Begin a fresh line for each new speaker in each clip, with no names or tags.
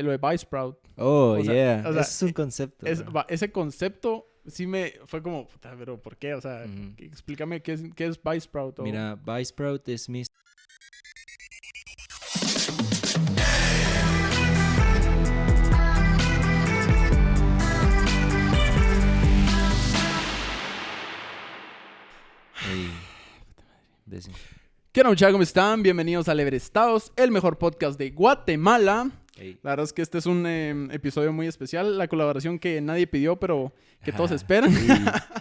lo de Buzzsprout.
Oh,
O sea,
yeah.
o sea,
Ese es un concepto. ¿no?
Ese concepto sí me fue como, puta, pero ¿por qué? O sea, explícame qué es Buzzsprout.
Mira, Buzzsprout es mi... Ey, decime.
¿Qué onda, muchachos? ¿Cómo están? Bienvenidos a Leverestados, el mejor podcast de Guatemala.
Ey.
La verdad es que este es un episodio muy especial, la colaboración que nadie pidió, pero que todos esperan.
Ey,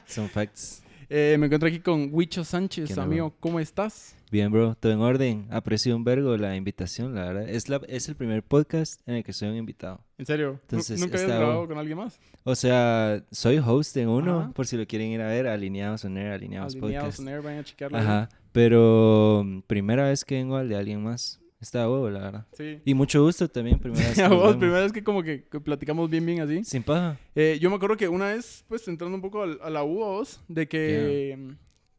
son facts.
Me encuentro aquí con Huicho Sánchez,
¿Qué onda,
amigo. ¿Cómo estás?
Bien, bro, todo en orden. Aprecio un vergo la invitación, la verdad. Es el primer podcast en el que soy un invitado.
¿En serio?
Entonces,
¿Nunca habías
está
grabado
bueno.
con alguien más?
O sea, soy host en uno,
Ajá.
por si lo quieren ir a ver, Alineados on Air, Alineados
Alineados
Podcast.
on Air, vayan a chequearlo.
Ajá, pero primera vez que vengo al de alguien más. Está huevo, la verdad.
Sí.
Y mucho gusto también, primera vez
A
que nos
vos,
vemos.
primera vez que como que platicamos bien así.
Sin paja.
Yo me acuerdo que una vez, pues entrando un poco a la U, a vos, de que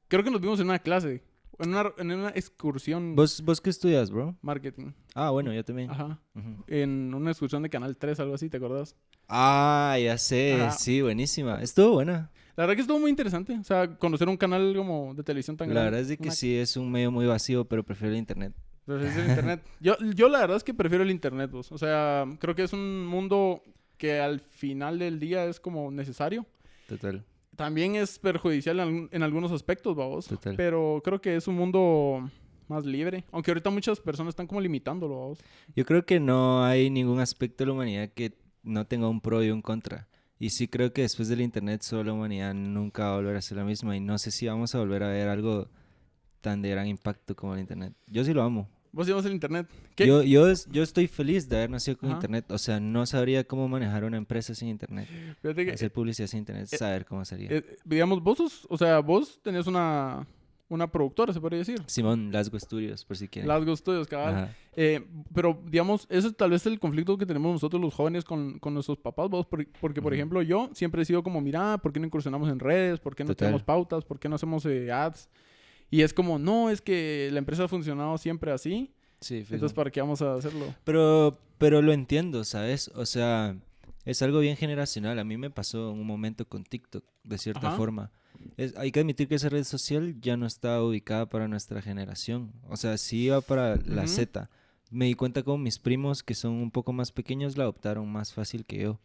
creo que nos vimos en una clase, en una excursión
¿Vos qué estudias, bro?
marketing.
Ah, bueno, yo también.
Ajá.
Ujú.
En una excursión de Canal 3, algo así, ¿te acordás?
Ah, ya sé.
Ajá.
Sí, buenísima. Estuvo buena.
La verdad que estuvo muy interesante. O sea, conocer un canal como de televisión tan
La
grande.
verdad es de que sí, es un medio muy vacío, pero prefiero el internet.
Prefiero el internet. Yo la verdad es que prefiero el internet, vos. O sea, creo que es un mundo que al final del día es como necesario.
Total.
También es perjudicial en algunos aspectos, vamos.
Total.
Pero creo que es un mundo más libre. Aunque ahorita muchas personas están como limitándolo, vamos.
Yo creo que no hay ningún aspecto de la humanidad que no tenga un pro y un contra. Y sí creo que después del internet solo la humanidad nunca va a volver a ser la misma. Y no sé si vamos a volver a ver algo tan de gran impacto como el internet. Yo sí lo amo.
¿Vos llevas el internet? ¿Qué?
Yo estoy feliz de haber nacido con
Ajá.
internet. O sea, no sabría cómo manejar una empresa sin internet.
Fíjate que,
Hacer publicidad sin internet, saber cómo sería.
digamos, vos tenés una productora, se podría decir.
Simón, Lasgo Studios, por si quieren.
Lasgo Studios, cabal.
Ajá.
Pero, digamos, eso es tal vez el conflicto que tenemos nosotros los jóvenes con nuestros papás, vos. Porque, por
Ujú.
ejemplo, yo siempre he sido como, mira, ¿por qué no incursionamos en redes? ¿Por qué no
Total.
tenemos pautas? ¿Por qué no hacemos ads? Y es como, no, es que la empresa ha funcionado siempre así.
Sí, fijo.
Entonces, ¿para qué vamos a hacerlo?
Pero lo entiendo, ¿sabes? O sea, es algo bien generacional. A mí me pasó en un momento con TikTok, de cierta
Ajá.
forma. Hay que admitir que esa red social ya no está ubicada para nuestra generación. O sea, sí iba para la
Ujú.
Z. Me di cuenta como mis primos, que son un poco más pequeños, la adoptaron más fácil que yo.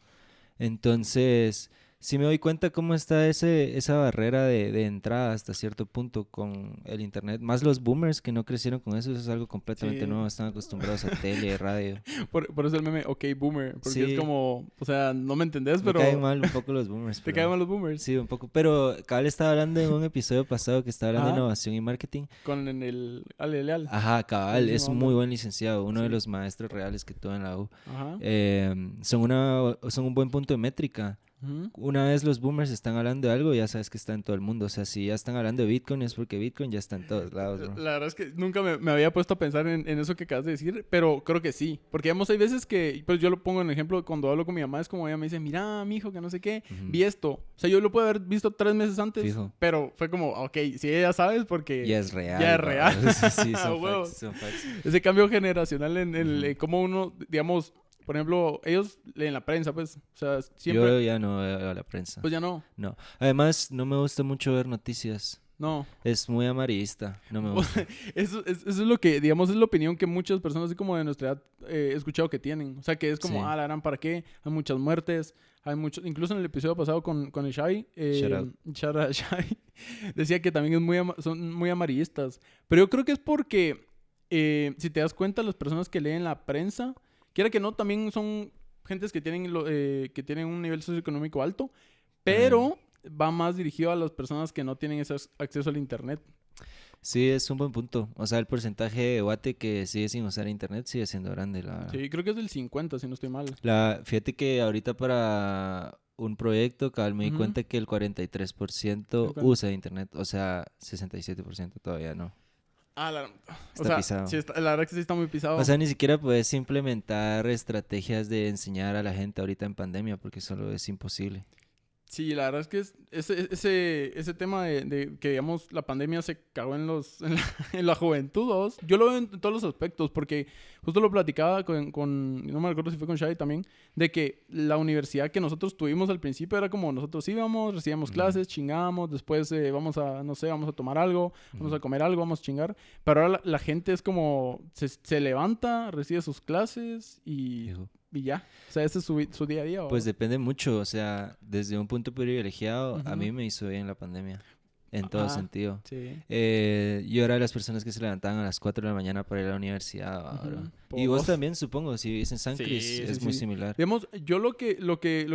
Entonces, sí me doy cuenta cómo está esa barrera de entrada hasta cierto punto con el internet. Más los boomers que no crecieron con eso es algo completamente
Sí.
nuevo. Están acostumbrados a tele, radio.
Por eso el meme, ok, boomer. Porque
Sí.
es como, o sea, no me entendés,
Me
pero
caen mal un poco los boomers.
te
pero-
caen mal los boomers.
Sí, un poco. Pero cabal estaba hablando en un episodio pasado que estaba hablando de
Ajá.
innovación y marketing.
Con el Ale Leal.
Ajá, cabal, es
Buenísimo,
un
hombre.
muy buen licenciado, uno de
Sí.
los maestros reales que tuve en la U.
Ajá.
Son un buen punto de métrica.
Ujú.
Una vez los boomers están hablando de algo, ya sabes que está en todo el mundo. O sea, si ya están hablando de Bitcoin es porque Bitcoin ya está en todos lados, bro.
La verdad es que nunca me había puesto a pensar en eso que acabas de decir, pero creo que sí. Porque, digamos, hay veces que, pues yo lo pongo en ejemplo, cuando hablo con mi mamá, es como ella me dice, mira, mijo, que no sé qué,
Ujú.
vi esto. O sea, yo lo puedo haber visto 3 meses antes,
Fijo.
pero fue como, ok, si ella sabe es porque
Ya es real.
ya es
bro.
real.
Sí,
A
son
huevo.
facts, son facts.
Ese cambio generacional en
Ujú.
cómo uno, digamos, por ejemplo, ellos leen la prensa, pues, o sea, siempre,
Yo ya no veo a la prensa.
pues ya no,
No. Además, no me gusta mucho ver noticias.
no.
Es muy amarillista. No me gusta.
Eso es lo que, digamos, es la opinión que muchas personas así como de nuestra edad he escuchado que tienen. O sea, que es como,
Sí.
la gran, ¿para qué? Hay muchas muertes, hay muchos, incluso en el episodio pasado con el Shai, shout out Shai, decía que también es son muy amarillistas. Pero yo creo que es porque, si te das cuenta, las personas que leen la prensa, quiera que no, también son gentes que que tienen un nivel socioeconómico alto, pero va más dirigido a las personas que no tienen ese acceso al internet.
Sí, es un buen punto. O sea, el porcentaje de Guate que sigue sin usar internet sigue siendo grande, la verdad.
Sí, creo que es del 50, si no estoy mal.
Fíjate que ahorita para un proyecto, cabal, me di
Ujú.
cuenta que el 43%
El cuan-
usa internet. O sea, 67% todavía no.
O
Está
sea,
pisado.
sí la verdad que sí está muy pisado.
O sea, ni siquiera puedes implementar estrategias de enseñar a la gente ahorita en pandemia porque solo es imposible.
Sí, la verdad es que ese tema de que, digamos, la pandemia se cagó en la juventud, ¿vos? Yo lo veo en todos los aspectos, porque justo lo platicaba no me acuerdo si fue con Shai también, de que la universidad que nosotros tuvimos al principio era como nosotros íbamos, recibíamos clases, chingábamos, después vamos a tomar algo, vamos a comer algo, vamos a chingar, pero ahora la gente es como, se levanta, recibe sus clases y ya. O sea, ese es su día a día. ¿O?
Pues depende mucho. O sea, desde un punto privilegiado, a mí me hizo bien la pandemia. En todo sentido.
Sí.
Yo era de las personas que se levantaban a las 4 de la mañana para ir a la universidad. Y vos también, supongo, si vivís en San Cris, es muy similar.
Digamos, yo lo que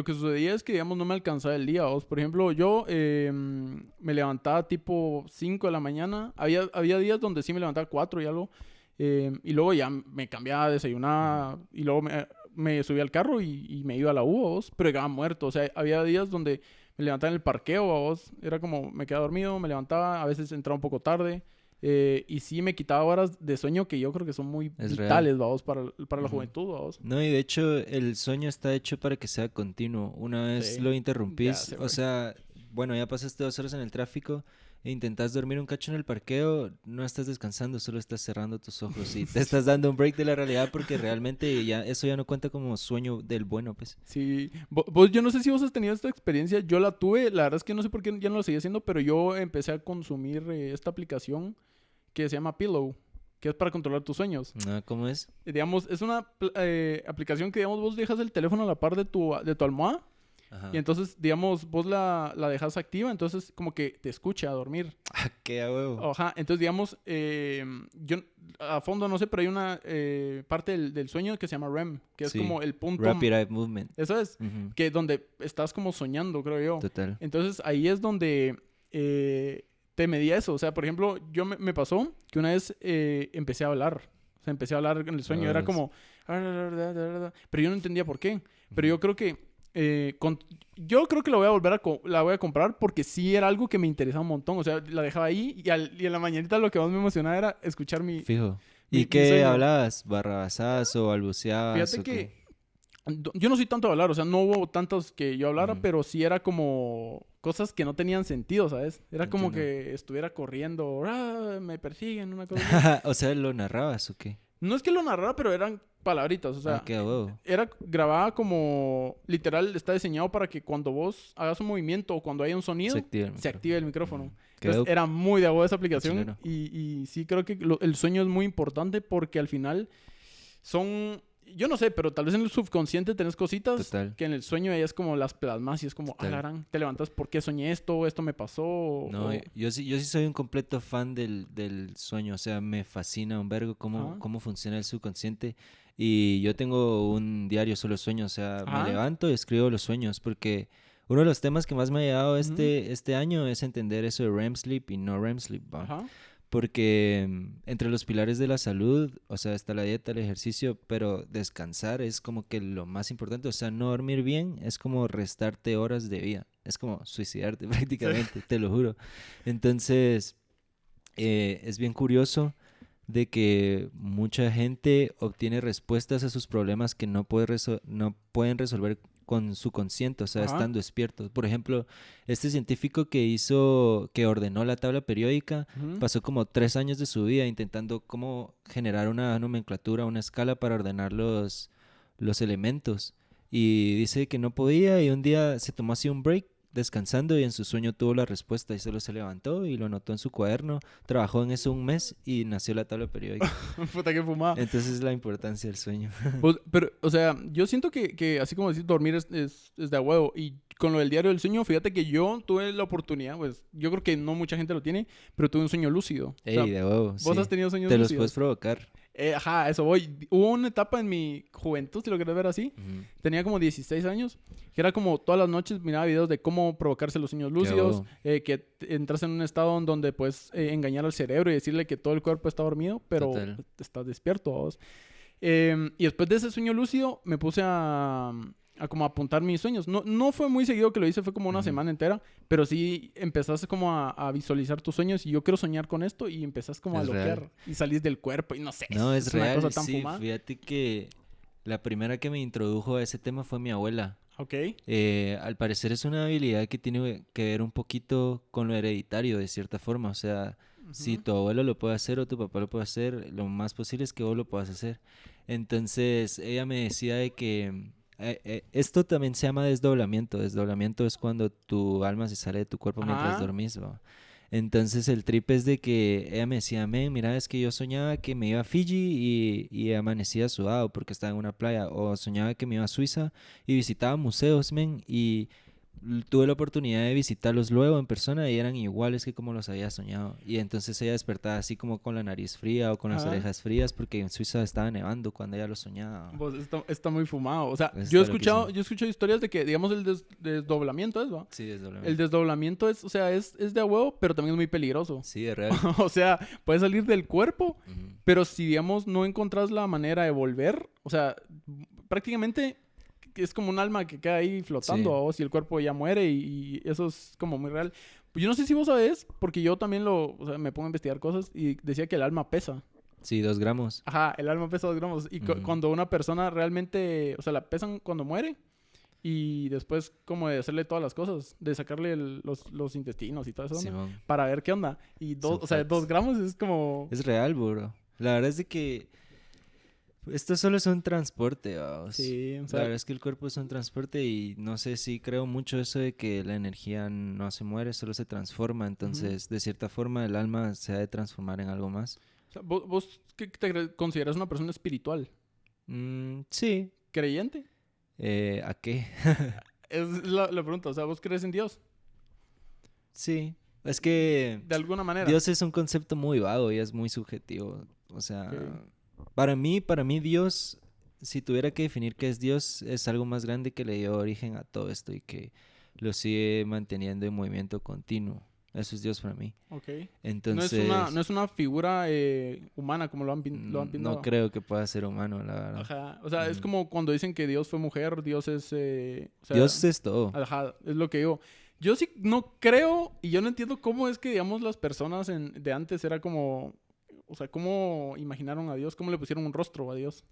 sucedía es que, digamos, no me alcanzaba el día. ¿Vos? Por ejemplo, yo me levantaba tipo 5 de la mañana. Había días donde sí me levantaba 4 y algo. Y luego ya me cambiaba, desayunaba. Y luego me subía al carro y me iba a la U, ¿vos? Pero llegaba muerto. O sea, había días donde me levantaba en el parqueo, ¿vos? Era como, me quedaba dormido, me levantaba, a veces entraba un poco tarde. Y sí me quitaba horas de sueño que yo creo que son muy vitales, ¿vos? Para la juventud, ¿vos?
No, y de hecho el sueño está hecho para que sea continuo. Una vez lo interrumpís, o sea, bueno, ya pasaste 2 horas en el tráfico e intentas dormir un cacho en el parqueo, no estás descansando, solo estás cerrando tus ojos y te estás dando un break de la realidad porque realmente eso ya no cuenta como sueño del bueno, pues.
Sí, yo no sé si vos has tenido esta experiencia, yo la tuve, la verdad es que no sé por qué ya no lo seguí haciendo, pero yo empecé a consumir esta aplicación que se llama Pillow, que es para controlar tus sueños.
¿Cómo es?
Digamos, es una aplicación que, digamos, vos dejas el teléfono a la par de tu almohada. Ajá. Y entonces, digamos, vos la dejas activa, entonces como que te escucha a dormir.
¡Qué a huevo!
Ajá, entonces, digamos, yo a fondo no sé, pero hay una parte del sueño que se llama REM, que es como el punto...
Rapid Eye Movement.
Eso es, que donde estás como soñando, creo yo.
Total.
Entonces, ahí es donde te medía eso. O sea, por ejemplo, me pasó que una vez empecé a hablar. O sea, empecé a hablar en el sueño. Era como... Pero yo no entendía por qué. Pero yo creo que... yo creo que la voy a comprar porque sí era algo que me interesaba un montón. O sea, la dejaba ahí y en la mañanita lo que más me emocionaba era escuchar mi...
Fijo. ¿Y qué hablabas? ¿Barrabasadas o balbuceabas?
Fíjate que yo no soy tanto de hablar. O sea, no hubo tantos que yo hablara, pero sí era como cosas que no tenían sentido, ¿sabes? Era como que estuviera corriendo. Me persiguen, una cosa.
O sea, ¿lo narrabas o qué?
No es que lo narrara, pero eran palabritas, o sea, era grabada como, literal, está diseñado para que cuando vos hagas un movimiento o cuando haya un sonido, se active el micrófono. Entonces, era muy de huevo esa aplicación y sí creo que el sueño es muy importante porque al final son, yo no sé, pero tal vez en el subconsciente tenés cositas que en el sueño es como las plasmas y es como, te levantas, ¿por qué soñé esto? ¿Esto me pasó?
No, yo sí soy un completo fan del sueño, o sea, me fascina un vergo cómo funciona el subconsciente y yo tengo un diario solo sueños, o sea, me levanto y escribo los sueños porque uno de los temas que más me ha llegado este año es entender eso de REM sleep y no REM sleep, porque entre los pilares de la salud, o sea, está la dieta, el ejercicio, pero descansar es como que lo más importante. O sea, no dormir bien es como restarte horas de vida. Es como suicidarte prácticamente, te lo juro. Entonces, es bien curioso de que mucha gente obtiene respuestas a sus problemas que no pueden resolver con su consciente, o sea, estando despiertos. Por ejemplo, este científico que ordenó la tabla periódica, pasó como 3 años de su vida intentando cómo generar una nomenclatura, una escala para ordenar los elementos. Y dice que no podía y un día se tomó así un break descansando y en su sueño tuvo la respuesta y solo se levantó y lo anotó en su cuaderno, trabajó en eso un mes y nació la tabla periódica.
Puta que fumada.
Entonces es la importancia del sueño.
Pero, o sea, yo siento que así como decís, dormir es de a huevo. Y con lo del diario del sueño, fíjate que yo tuve la oportunidad, pues yo creo que no mucha gente lo tiene, pero tuve un sueño lúcido.
Ey, o sea, de huevo.
¿Vos has tenido sueños
lúcidos?
Te
los puedes provocar.
Eso voy. Hubo una etapa en mi juventud, si lo querés ver así. Tenía como 16 años. Que era como todas las noches miraba videos de cómo provocarse los sueños lúcidos. Que entras en un estado en donde puedes engañar al cerebro y decirle que todo el cuerpo está dormido, pero estás despierto. ¿Vos? Y después de ese sueño lúcido me puse a como apuntar mis sueños. No fue muy seguido que lo hice, fue como una semana entera, pero sí empezaste como a visualizar tus sueños y yo quiero soñar con esto y empezás como a loquear y salís del cuerpo y no sé.
No, es real,
una cosa tan fumada.
Fíjate que la primera que me introdujo a ese tema fue mi abuela.
Ok.
Al parecer es una habilidad que tiene que ver un poquito con lo hereditario, de cierta forma. O sea, si tu abuelo lo puede hacer o tu papá lo puede hacer, lo más posible es que vos lo puedas hacer. Entonces, ella me decía de que esto también se llama desdoblamiento. Desdoblamiento es cuando tu alma se sale de tu cuerpo mientras
Ajá.
dormís, ¿va? Entonces el trip es de que ella me decía, men, mira, es que yo soñaba que me iba a Fiji y amanecía sudado porque estaba en una playa, o soñaba que me iba a Suiza y visitaba museos, men, y tuve la oportunidad de visitarlos luego en persona y eran iguales que como los había soñado. Y entonces ella despertaba así como con la nariz fría o con las
Ajá.
orejas frías porque en Suiza estaba nevando cuando ella lo soñaba.
Pues está muy fumado. O sea,
Pues
yo he
está loquísimo.
escuchado historias de que, digamos, el desdoblamiento es, ¿va?
Sí,
El
desdoblamiento.
desdoblamiento es, o sea, es de a huevo, pero también es muy peligroso.
Sí, es real.
O sea, puede salir del cuerpo,
Ujú.
pero si, digamos, no encontrás la manera de volver, o sea, prácticamente es como un alma que queda ahí flotando,
Sí.
o si el cuerpo ya muere y eso es como muy real. Pues yo no sé si vos sabés, porque yo también o sea, me pongo a investigar cosas y decía que el alma pesa.
Sí, 2 gramos.
Ajá, el alma pesa 2 gramos. Y
Ujú.
cuando una persona realmente, o sea, la pesan cuando muere y después como de hacerle todas las cosas, de sacarle los intestinos y todo eso, ¿no?
Simón.
Para ver qué onda. Y
Son
o sea, 2
facts.
gramos es como...
Es real, bro. La verdad es de que esto solo es un transporte, vamos.
Sí, o
La
sea,
verdad es que el cuerpo es un transporte y no sé si creo mucho eso de que la energía no se muere, solo se transforma. Entonces, de cierta forma, el alma se ha de transformar en algo más.
o sea, vos ¿qué te consideras una persona espiritual?
Sí.
¿Creyente?
¿A qué?
Es la pregunta. O sea, ¿vos crees en Dios?
Sí. Es que
De alguna manera.
Dios es un concepto muy vago y es muy subjetivo. O sea,
Ok.
para mí Dios, si tuviera que definir qué es Dios, es algo más grande que le dio origen a todo esto y que lo sigue manteniendo en movimiento continuo. Eso es Dios para mí.
Ok.
Entonces,
No es una figura humana como lo han
no
pintado.
creo que pueda ser humano, la verdad.
Ajá. O sea, es
Ujú.
como cuando dicen que Dios fue mujer, Dios es... o sea,
Dios es todo.
ajá, es lo que digo. Yo sí no creo y yo no entiendo cómo es que, digamos, las personas de antes era como... O sea, cómo imaginaron a Dios, cómo le pusieron un rostro a Dios.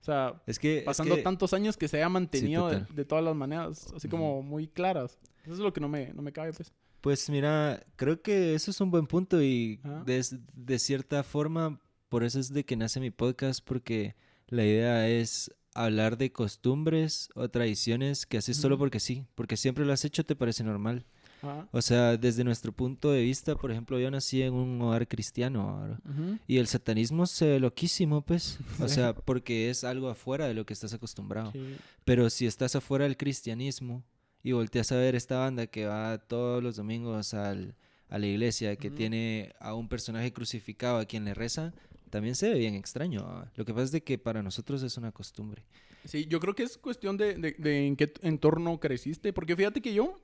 O sea, pasando tantos años que se haya
sí,
mantenido
total.
de todas las maneras, así como muy claras. Eso es lo que no me cabe, pues.
Pues mira, creo que eso es un buen punto y
Ajá.
de cierta forma, por eso es de que nace mi podcast, porque la idea es hablar de costumbres o tradiciones que haces solo
Ujú.
porque sí, porque siempre lo has hecho, te parece normal.
Ajá.
O sea, desde nuestro punto de vista, por ejemplo, yo nací en un hogar cristiano ahora,
Ujú.
y el satanismo se ve loquísimo, pues, o
Sí.
sea, porque es algo afuera de lo que estás acostumbrado.
Sí.
Pero si estás afuera del cristianismo y volteas a ver esta banda que va todos los domingos a la iglesia, que
Ujú.
tiene a un personaje crucificado a quien le reza, también se ve bien extraño. ¿Va? Lo que pasa es de que para nosotros es una costumbre.
Sí, yo creo que es cuestión de en qué entorno creciste. Porque fíjate que yo,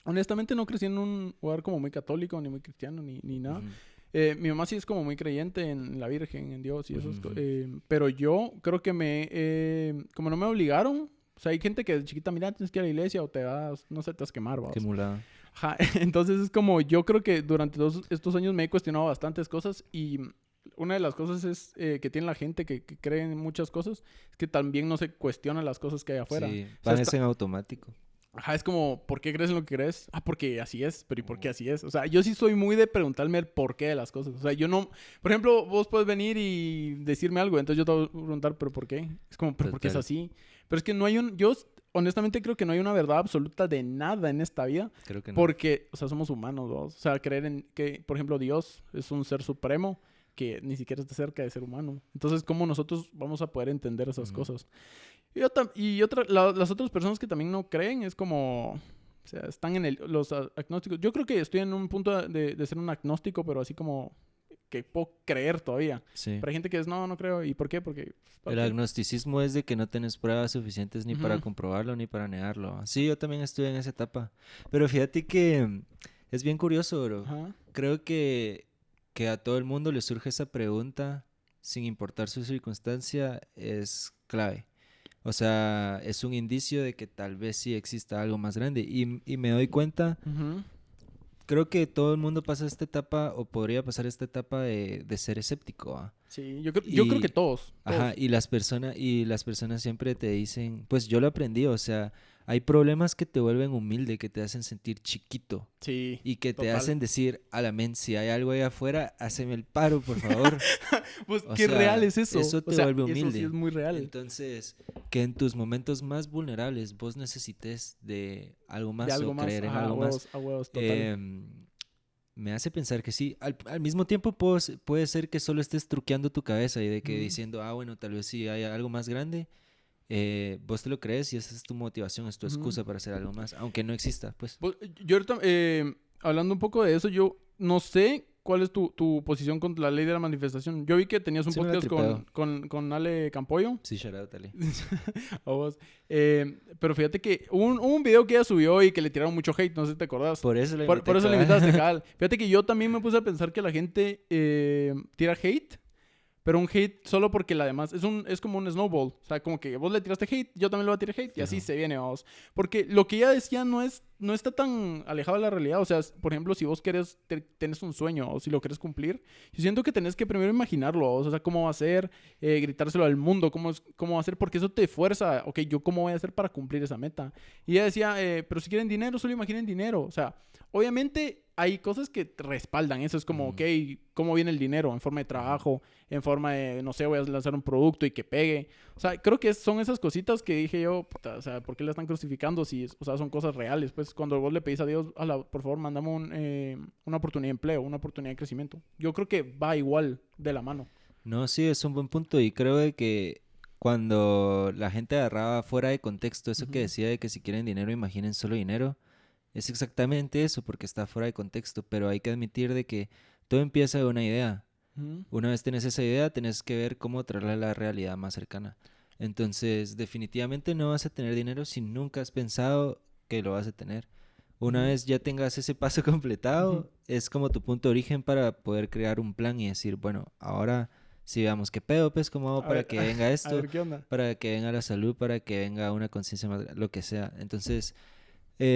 honestamente, no crecí en un lugar como muy católico, ni muy cristiano, ni nada.
Ujú,
Mi mamá sí es como muy creyente en la Virgen, en Dios y
ujú,
eso.
ujú.
Pero yo creo que como no me obligaron, o sea, hay gente que de chiquita, mira, tienes que ir a la iglesia o te vas, no sé, te vas a quemar,
Qué
vamos.
mulada.
Ajá, entonces es como, yo creo que durante todos estos años me he cuestionado bastantes cosas y una de las cosas es que tiene la gente que cree en muchas cosas, es que también no se cuestiona las cosas que hay afuera.
Sí,
O sea,
van en automático.
ajá, es como, ¿por qué crees en lo que crees? Ah, porque así es, pero ¿y por qué así es? O sea, yo sí soy muy de preguntarme el porqué de las cosas. O sea, yo no... Por ejemplo, vos puedes venir y decirme algo, entonces yo te voy a preguntar, ¿pero por qué? Es como, ¿pero por qué es
Total.
así? Pero es que no hay yo honestamente creo que no hay una verdad absoluta de nada en esta vida.
Creo que no.
Porque, o sea, somos humanos, ¿no? O sea, creer en que, por ejemplo, Dios es un ser supremo que ni siquiera está cerca de ser humano. Entonces, ¿cómo nosotros vamos a poder entender esas
Ujú.
cosas? Las otras personas que también no creen es como... O sea, están en los agnósticos. Yo creo que estoy en un punto de ser un agnóstico, pero así como que puedo creer todavía.
Sí.
Pero hay gente que es, no creo. ¿Y por qué? Porque... ¿por
El
qué?
agnosticismo es de que no tienes pruebas suficientes ni para
Ujú.
comprobarlo ni para negarlo. Sí, yo también estuve en esa etapa. Pero fíjate que es bien curioso, bro.
Ajá.
Creo que a todo el mundo le surge esa pregunta, sin importar su circunstancia, es clave. O sea, es un indicio de que tal vez sí exista algo más grande. Y me doy cuenta,
Ujú.
creo que todo el mundo pasa esta etapa o podría pasar esta etapa de ser escéptico. ¿Va?
Sí, yo creo que todos.
Ajá, y las personas siempre te dicen, pues yo lo aprendí, o sea, hay problemas que te vuelven humilde, que te hacen sentir chiquito.
Sí,
y que te
total.
hacen decir, a la men, si hay algo ahí afuera, haceme el paro, por favor.
Pues,
O
qué
sea,
real es eso.
Eso te
o sea,
vuelve humilde.
Eso sí es muy real.
Entonces, que en tus momentos más vulnerables vos necesites de algo más
De algo
o
más,
creer en
ajá,
algo más.
a huevos, total.
Me hace pensar que sí. Al mismo tiempo puede ser que solo estés truqueando tu cabeza y de que diciendo, bueno, tal vez sí hay algo más grande. Vos te lo crees y esa es tu motivación, es tu excusa para hacer algo más, aunque no exista, pues.
Yo ahorita, hablando un poco de eso, yo no sé cuál es tu posición contra la ley de la manifestación. Yo vi que tenías un
Sí, me la
podcast
tripeo.
con Ale Campoyo.
Sí, shout out, Ale.
A vos. Pero fíjate que hubo un video que ella subió y que le tiraron mucho hate, no sé si te acordás.
Por eso
Por eso le invitaste, cabal. Fíjate que yo también me puse a pensar que la gente tira hate, pero un hate solo porque la demás es como un snowball. O sea, como que vos le tiraste hate, yo también le voy a tirar hate y así se viene, vamos. Porque lo que ella decía no está tan alejado de la realidad. O sea, por ejemplo, si vos tenés un sueño o si lo querés cumplir, yo siento que tenés que primero imaginarlo, ¿vos? O sea, cómo va a ser, gritárselo al mundo, cómo va a ser, porque eso te fuerza, ok, yo cómo voy a hacer para cumplir esa meta. Y ella decía, pero si quieren dinero, solo imaginen dinero. O sea, obviamente hay cosas que te respaldan. Eso es como, ok, ¿cómo viene el dinero? En forma de trabajo, en forma de, no sé, voy a lanzar un producto y que pegue. O sea, creo que son esas cositas que dije yo, puta, o sea, ¿por qué la están crucificando? Si, o sea, son cosas reales. Pues cuando vos le pedís a Dios, por favor, mandame una oportunidad de empleo, una oportunidad de crecimiento. Yo creo que va igual de la mano.
No, sí, es un buen punto y creo de que cuando la gente agarraba fuera de contexto eso que decía de que si quieren dinero, imaginen solo dinero, es exactamente eso porque está fuera de contexto, pero hay que admitir de que todo empieza de una idea. Una vez tenés esa idea, tenés que ver cómo traerla a la realidad más cercana. Entonces, definitivamente no vas a tener dinero si nunca has pensado que lo vas a tener. Una vez ya tengas ese paso completado, es como tu punto de origen para poder crear un plan y decir, bueno, ahora sí veamos qué pedo, pues, cómo hago para que venga
A
esto,
ver qué onda.
para que venga la salud, para que venga una conciencia más, lo que sea. Entonces,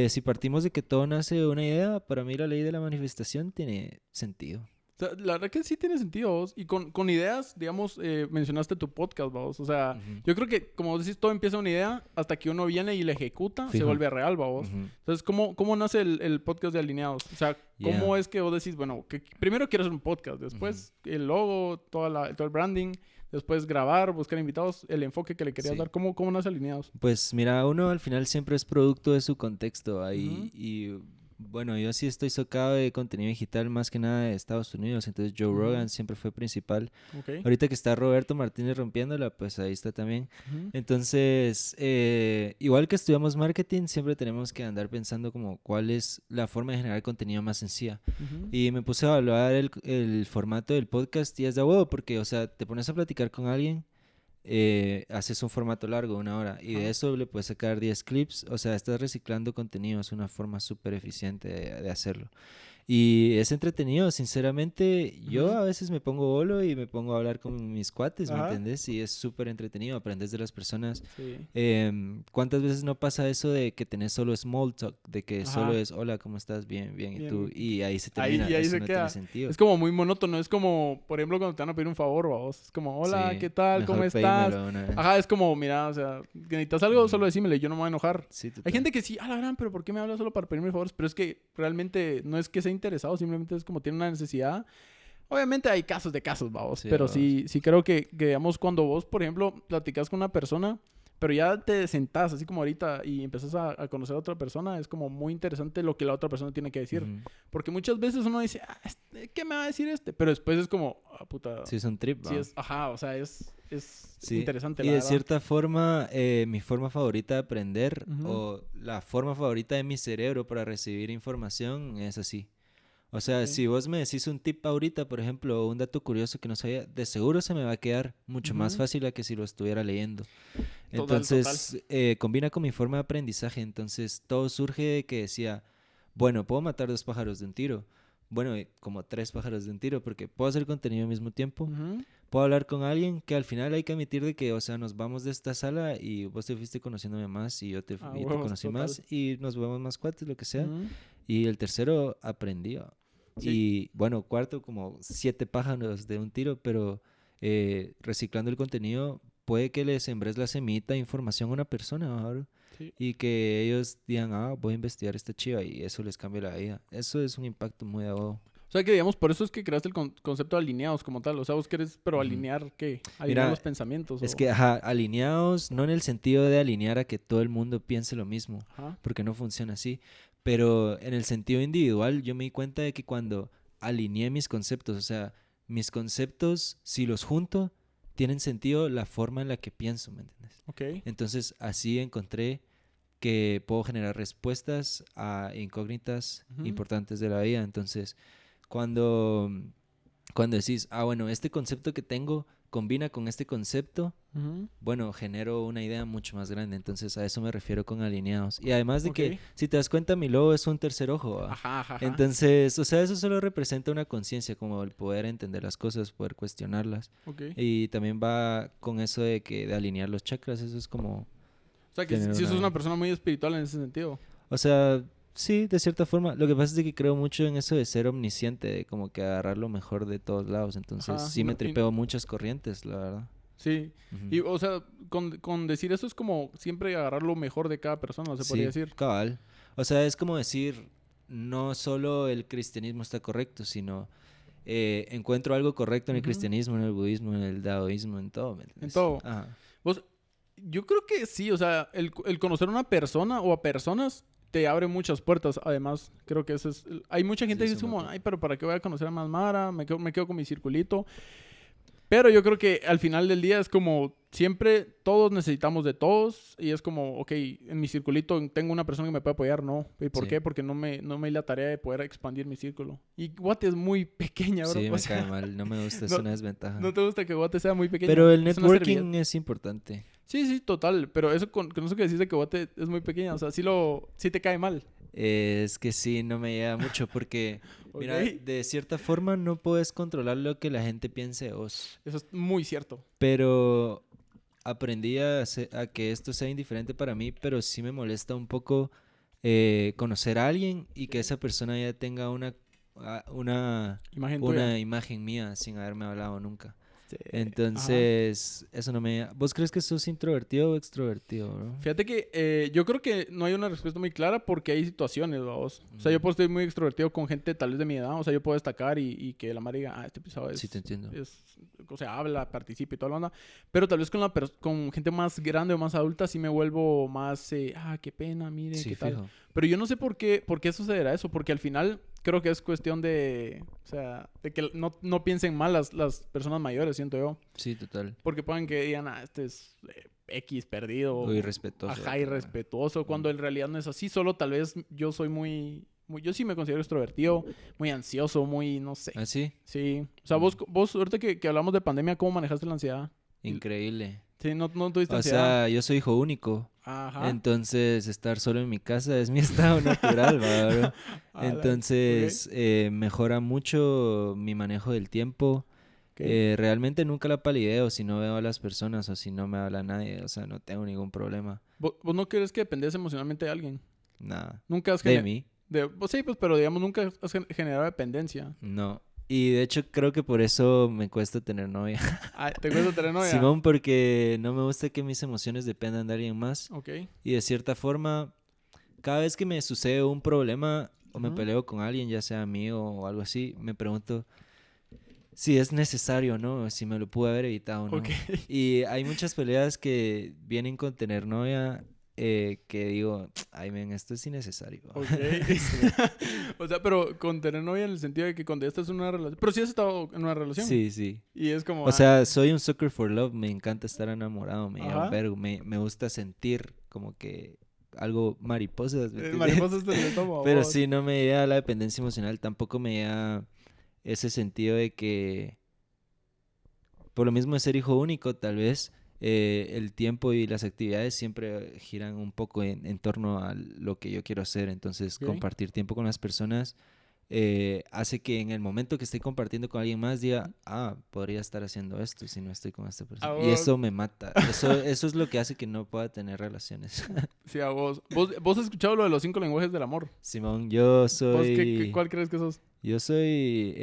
si partimos de que todo nace de una idea, para mí la ley de la manifestación tiene sentido.
O sea, la verdad que sí tiene sentido, vos. Y con ideas, digamos, mencionaste tu podcast, vos. O sea, yo creo que, como decís, todo empieza una idea hasta que uno viene y la ejecuta, se vuelve real, vos. Entonces, ¿cómo nace el podcast de Alineados? O sea, ¿cómo es que vos decís, bueno, que primero quiero hacer un podcast, después el logo, todo el branding, después grabar, buscar invitados, el enfoque que le querías dar? ¿Cómo nace Alineados?
Pues mira, uno al final siempre es producto de su contexto ahí y bueno, yo sí estoy socado de contenido digital más que nada de Estados Unidos, entonces Joe Rogan siempre fue principal. Ahorita que está Roberto Martínez rompiéndola, pues ahí está también. Entonces, igual que estudiamos marketing, siempre tenemos que andar pensando como cuál es la forma de generar contenido más sencilla. Y me puse a evaluar el formato del podcast y es de huevo porque, o sea, te pones a platicar con alguien, haces un formato largo, 1 hora, y de eso le puedes sacar 10 clips, o sea, estás reciclando contenido, es una forma súper eficiente de hacerlo. Y es entretenido, sinceramente. Yo a veces me pongo bolo y me pongo a hablar con mis cuates, ¿me entendés? Y es súper entretenido, aprendes de las personas. ¿Cuántas veces no pasa eso de que tenés solo small talk? De que solo es, hola, ¿cómo estás? Bien, bien, ¿y tú? Y ahí se termina,
ahí
eso
se
no
queda.
tiene sentido.
Es como muy monótono, es como, por ejemplo, cuando te van a pedir un favor, vos. Es como, hola, ¿qué tal? ¿Cómo estás? Ajá, es como, mira, o sea, necesitas algo, solo decímele, yo no me voy a enojar. Hay gente que sí, la gran, pero ¿por qué me hablas solo para pedirme favores? Pero es que realmente no es que sea interesado, simplemente es como tiene una necesidad. Obviamente hay casos de casos, vamos, pero sí creo que, digamos, cuando vos, por ejemplo, platicas con una persona, pero ya te sentás así como ahorita y empezás a conocer a otra persona, es como muy interesante lo que la otra persona tiene que decir. Porque muchas veces uno dice, ¿qué me va a decir este? Pero después es como, puta.
Sí, es un trip,
sí, o sea, es interesante,
y de cierta forma, mi forma favorita de aprender o la forma favorita de mi cerebro para recibir información es así. O sea, si vos me decís un tip ahorita, por ejemplo, un dato curioso que no sabía, de seguro se me va a quedar mucho más fácil a que si lo estuviera leyendo. Entonces, combina con mi forma de aprendizaje. Entonces, todo surge de que decía, bueno, puedo matar 2 pájaros de un tiro. Bueno, como 3 pájaros de un tiro, porque puedo hacer contenido al mismo tiempo. Puedo hablar con alguien que al final hay que admitir de que, o sea, nos vamos de esta sala y vos te fuiste conociéndome más y yo te conocí más y nos vemos más cuates, lo que sea. Y el tercero aprendió. Y bueno, cuarto, como 7 pájaros de un tiro, pero reciclando el contenido puede que les sembres la semita de información a una persona, ¿verdad? Sí. Y que ellos digan, voy a investigar esta chiva y eso les cambia la vida. Eso es un impacto muy agudo.
O sea, que digamos, por eso es que creaste el concepto de alineados como tal. O sea, vos querés, pero alinear, ¿qué? Alinear los pensamientos.
Es que, alineados, no en el sentido de alinear a que todo el mundo piense lo mismo, porque no funciona así. Pero en el sentido individual, yo me di cuenta de que cuando alineé mis conceptos, o sea, mis conceptos, si los junto, tienen sentido la forma en la que pienso, ¿me entiendes?
Okay.
Entonces, así encontré que puedo generar respuestas a incógnitas importantes de la vida. Entonces, cuando decís, bueno, este concepto que tengo combina con este concepto, bueno, genero una idea mucho más grande. Entonces, a eso me refiero con alineados. Y además de que, si te das cuenta, mi logo es un tercer ojo.
Ajá.
Entonces, o sea, eso solo representa una conciencia, como el poder entender las cosas, poder cuestionarlas. Y también va con eso de alinear los chakras. Eso es como...
O sea, que si sos una persona muy espiritual en ese sentido.
O sea... Sí, de cierta forma. Lo que pasa es que creo mucho en eso de ser omnisciente, de como que agarrar lo mejor de todos lados. Entonces, sí me tripeo muchas corrientes, la verdad.
Sí. Y, o sea, con decir eso es como siempre agarrar lo mejor de cada persona, se podría decir.
Cabal. O sea, es como decir, no solo el cristianismo está correcto, sino encuentro algo correcto en el cristianismo, en el budismo, en el daoísmo, en todo.
En todo. Yo creo que sí, o sea, el conocer a una persona o a personas te abre muchas puertas. Además, creo que eso es... Hay mucha gente que dice como, pero ¿para qué voy a conocer a más Mara? Me quedo con mi circulito. Pero yo creo que al final del día es como... Siempre todos necesitamos de todos. Y es como, ok, en mi circulito tengo una persona que me puede apoyar. No. ¿Y por qué? Porque no me di la tarea de poder expandir mi círculo. Y Guate es muy pequeña, bro.
Sí, me cae mal. No me gusta. Es una desventaja.
¿No te gusta que Guate sea muy pequeña?
Pero el networking es importante.
Sí, total. Pero eso con eso que decís de que Guate es muy pequeña. O sea, sí te cae mal.
Es que sí, no me llega mucho porque, mira, de cierta forma no puedes controlar lo que la gente piense de vos.
Eso es muy cierto.
Pero aprendí a que esto sea indiferente para mí, pero sí me molesta un poco conocer a alguien y que esa persona ya tenga una imagen mía sin haberme hablado nunca. Entonces, eso no me... ¿Vos crees que sos introvertido o extrovertido, bro?
Fíjate que yo creo que no hay una respuesta muy clara porque hay situaciones, vos. O sea, yo puedo estar muy extrovertido con gente tal vez de mi edad. O sea, yo puedo destacar y que la madre diga, este pisado es...
Sí, te entiendo.
O sea, habla, participa y toda la onda. Pero tal vez con gente más grande o más adulta sí me vuelvo más... qué pena, mire,
sí,
qué tal.
Fijo.
Pero yo no sé por qué sucederá eso. Porque al final... Creo que es cuestión de... O sea, de que no piensen mal las personas mayores, siento yo.
Sí, total.
Porque pueden que digan, este es X perdido.
O irrespetuoso.
Ajá, irrespetuoso. Cuando en realidad no es así. Solo tal vez yo soy yo sí me considero extrovertido. Muy ansioso, muy... No sé.
¿Ah, sí?
Sí. O sea, vos ahorita que hablamos de pandemia, ¿cómo manejaste la ansiedad?
Increíble.
Sí, no tuviste ansiedad.
O sea, yo soy hijo único.
Ajá.
Entonces, estar solo en mi casa es mi estado natural, ¿verdad? Entonces, mejora mucho mi manejo del tiempo. Realmente nunca la palideo si no veo a las personas o si no me habla nadie. O sea, no tengo ningún problema.
¿Vos no crees que dependés emocionalmente de alguien?
Nada.
¿Nunca has
¿De mí?
Sí, pues, pero digamos, nunca has generado dependencia.
No. Y de hecho creo que por eso me cuesta tener novia.
¿Te cuesta tener novia?
Simón, porque no me gusta que mis emociones dependan de alguien más. Y de cierta forma, cada vez que me sucede un problema o me peleo con alguien, ya sea amigo o algo así, me pregunto si es necesario o no, si me lo pude haber evitado o no. Y hay muchas peleas que vienen con tener novia... que digo, ay, men, esto es innecesario.
O sea, pero con tener novia en el sentido de que cuando estás en una relación... Pero sí has estado en una relación.
Sí.
Y es como...
O sea, soy un sucker for love. Me encanta estar enamorado. Me lleva un vergo. Me gusta sentir como que algo mariposas.
Mariposas te lo tomo.
Pero sí, no me llega la dependencia emocional. Tampoco me llega ese sentido de que... Por lo mismo de ser hijo único, tal vez... el tiempo y las actividades siempre giran un poco en torno a lo que yo quiero hacer. Entonces, compartir tiempo con las personas hace que en el momento que estoy compartiendo con alguien más diga, podría estar haciendo esto si no estoy con esta persona. Y eso me mata. Eso es lo que hace que no pueda tener relaciones.
Sí, a vos. ¿Vos has escuchado lo de los 5 lenguajes del amor?
Simón, yo soy...
¿Cuál crees que sos?
Yo soy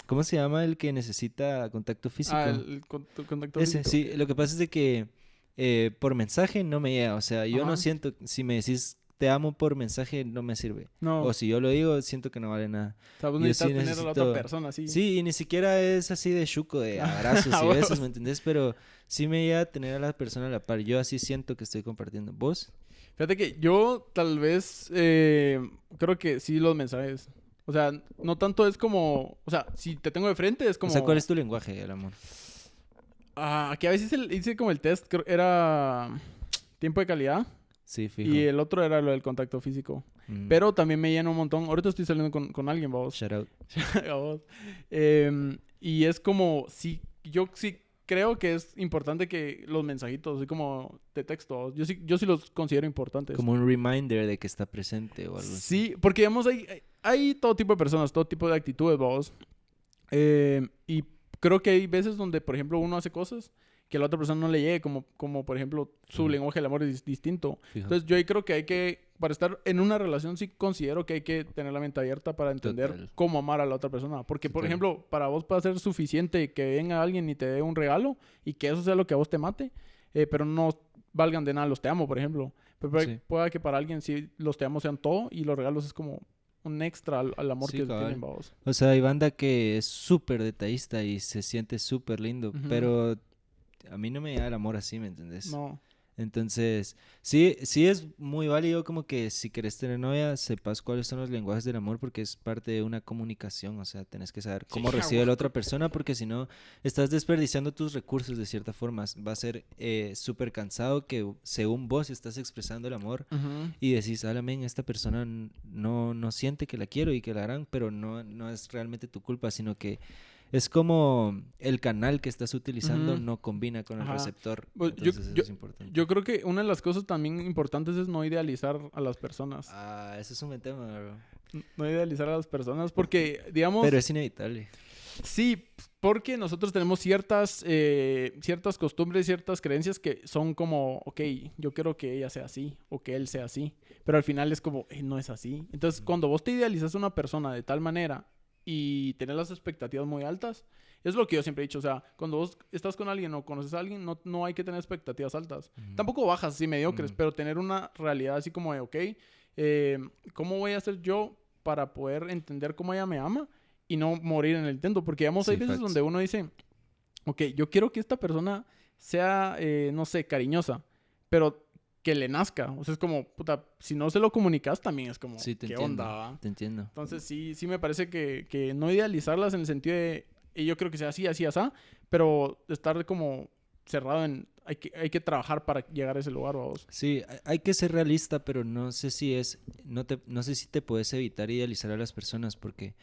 ¿Cómo se llama el que necesita contacto físico?
El contacto
Ese,
físico.
sí. Lo que pasa es de que por mensaje no me llega. O sea, yo no
Ajá.
siento... Si me decís te amo por mensaje, no me sirve.
No.
O si yo lo digo, siento que no vale nada.
O sea, vos
Yo
necesitas
sí
tener a la otra
necesito...
persona, sí.
Sí, y ni siquiera es así de chuco, de abrazos y besos, ¿me entendés? Pero sí me llega a tener a la persona a la par. Yo así siento que estoy compartiendo. ¿Vos?
Fíjate que yo tal vez creo que sí los mensajes. O sea, no tanto es como... O sea, si te tengo de frente es como...
O sea, ¿cuál es tu lenguaje del amor?
que a veces hice como el test, era tiempo de calidad.
Sí, fijo.
Y el otro era lo del contacto físico. Pero también me llena un montón. Ahorita estoy saliendo con alguien, vamos.
Shout out.
A vos. Y es como, sí, yo sí creo que es importante que los mensajitos, así como de texto, yo sí los considero importantes.
Como un reminder de que está presente o algo así.
Sí, porque digamos, hay todo tipo de personas, todo tipo de actitudes, vos. Y creo que hay veces donde, por ejemplo, uno hace cosas que a la otra persona no le llegue, como por ejemplo, su lenguaje del amor es distinto.
Fijo.
Entonces, yo ahí creo que hay que, para estar en una relación, sí considero que hay que tener la mente abierta para entender
Total.
cómo amar a la otra persona. Porque, por
Total.
ejemplo, para vos puede ser suficiente que venga alguien y te dé un regalo y que eso sea lo que a vos te mate, pero no valgan de nada los te amo, por ejemplo. Pero
Sí.
pueda que para alguien sí los te amo sean todo y los regalos es como un extra al amor
Sí,
que
cabal.
tienen, vos.
O sea, hay banda que es súper detallista y se siente súper lindo,
Ujú.
pero a mí no me da el amor así, ¿me entendés?
No.
Entonces, sí es muy válido como que si querés tener novia, sepas cuáles son los lenguajes del amor porque es parte de una comunicación, o sea, tenés que saber cómo
Sí,
recibe la otra persona porque si no, estás desperdiciando tus recursos de cierta forma. Va a ser súper cansado que según vos estás expresando el amor
Ujú.
y decís, men, esta persona no siente que la quiero y que la harán, pero no es realmente tu culpa, sino que es como el canal que estás utilizando
Ujú.
no combina con el
Ajá.
receptor.
Pues,
Entonces eso es importante.
Yo creo que una de las cosas también importantes es no idealizar a las personas.
Eso es un buen tema, bro.
No idealizar a las personas porque, digamos...
Pero es inevitable.
Sí, porque nosotros tenemos ciertas costumbres, ciertas creencias que son como, ok, yo quiero que ella sea así o que él sea así. Pero al final es como, no es así. Entonces, cuando vos te idealizas a una persona de tal manera y tenés las expectativas muy altas, es lo que yo siempre he dicho. O sea, cuando vos estás con alguien o conoces a alguien, no hay que tener expectativas altas. Tampoco bajas así mediocres, pero tener una realidad así como de, ok, ¿cómo voy a hacer yo para poder entender cómo ella me ama? Y no morir en el intento. Porque, digamos, hay veces donde uno dice, ok, yo quiero que esta persona sea, no sé, cariñosa, pero que le nazca. O sea, es como, puta, si no se lo comunicas también es como,
Sí, te
¿qué
entiendo,
onda? ¿Va?
Te entiendo.
Entonces, sí me parece que no idealizarlas en el sentido de, yo creo que sea así, así, así, pero estar como cerrado en, hay que trabajar para llegar a ese lugar, vamos.
Sí, hay que ser realista, pero no sé si no sé si te puedes evitar idealizar a las personas porque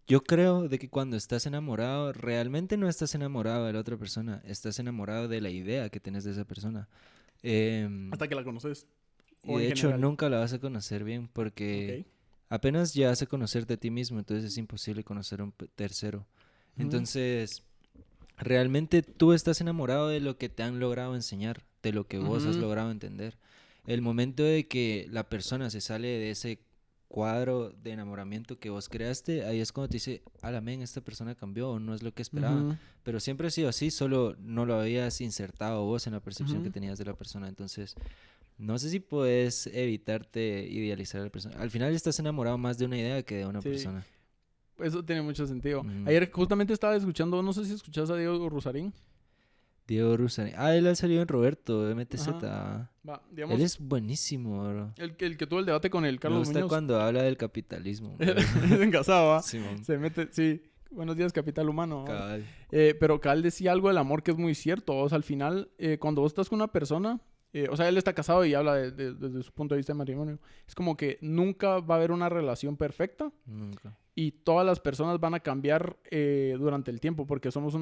yo creo de que cuando estás enamorado, realmente no estás enamorado de la otra persona, estás enamorado de la idea que tienes de esa persona.
Hasta que la conoces.
Y de hecho nunca la vas a conocer bien porque apenas llegas a conocerte a ti mismo, entonces es imposible conocer a un tercero. Entonces, realmente tú estás enamorado de lo que te han logrado enseñar, de lo que vos has logrado entender. El momento de que la persona se sale de ese cuadro de enamoramiento que vos creaste, ahí es cuando te dice, men, esta persona cambió o no es lo que esperaba. Pero siempre ha sido así, solo no lo habías insertado vos en la percepción que tenías de la persona. Entonces, no sé si puedes evitarte idealizar a la persona. Al final estás enamorado más de una idea que de una persona.
Eso tiene mucho sentido. Ayer justamente estaba escuchando, no sé si escuchás a Diego Rusarín.
Diego Rusarín. Él ha salido en Roberto, MTZ.
Va, digamos,
él es buenísimo, bro.
El que tuvo el debate con el Carlos
Me gusta
Muñoz.
cuando habla del capitalismo.
Es engasado, ¿va?
Simón.
Se mete, sí. Buenos días, capital humano.
Cabal.
Pero Cabal decía algo del amor que es muy cierto. O sea, al final, cuando vos estás con una persona, o sea, él está casado y habla desde su punto de vista de matrimonio. Es como que nunca va a haber una relación perfecta.
Nunca.
Y todas las personas van a cambiar durante el tiempo porque somos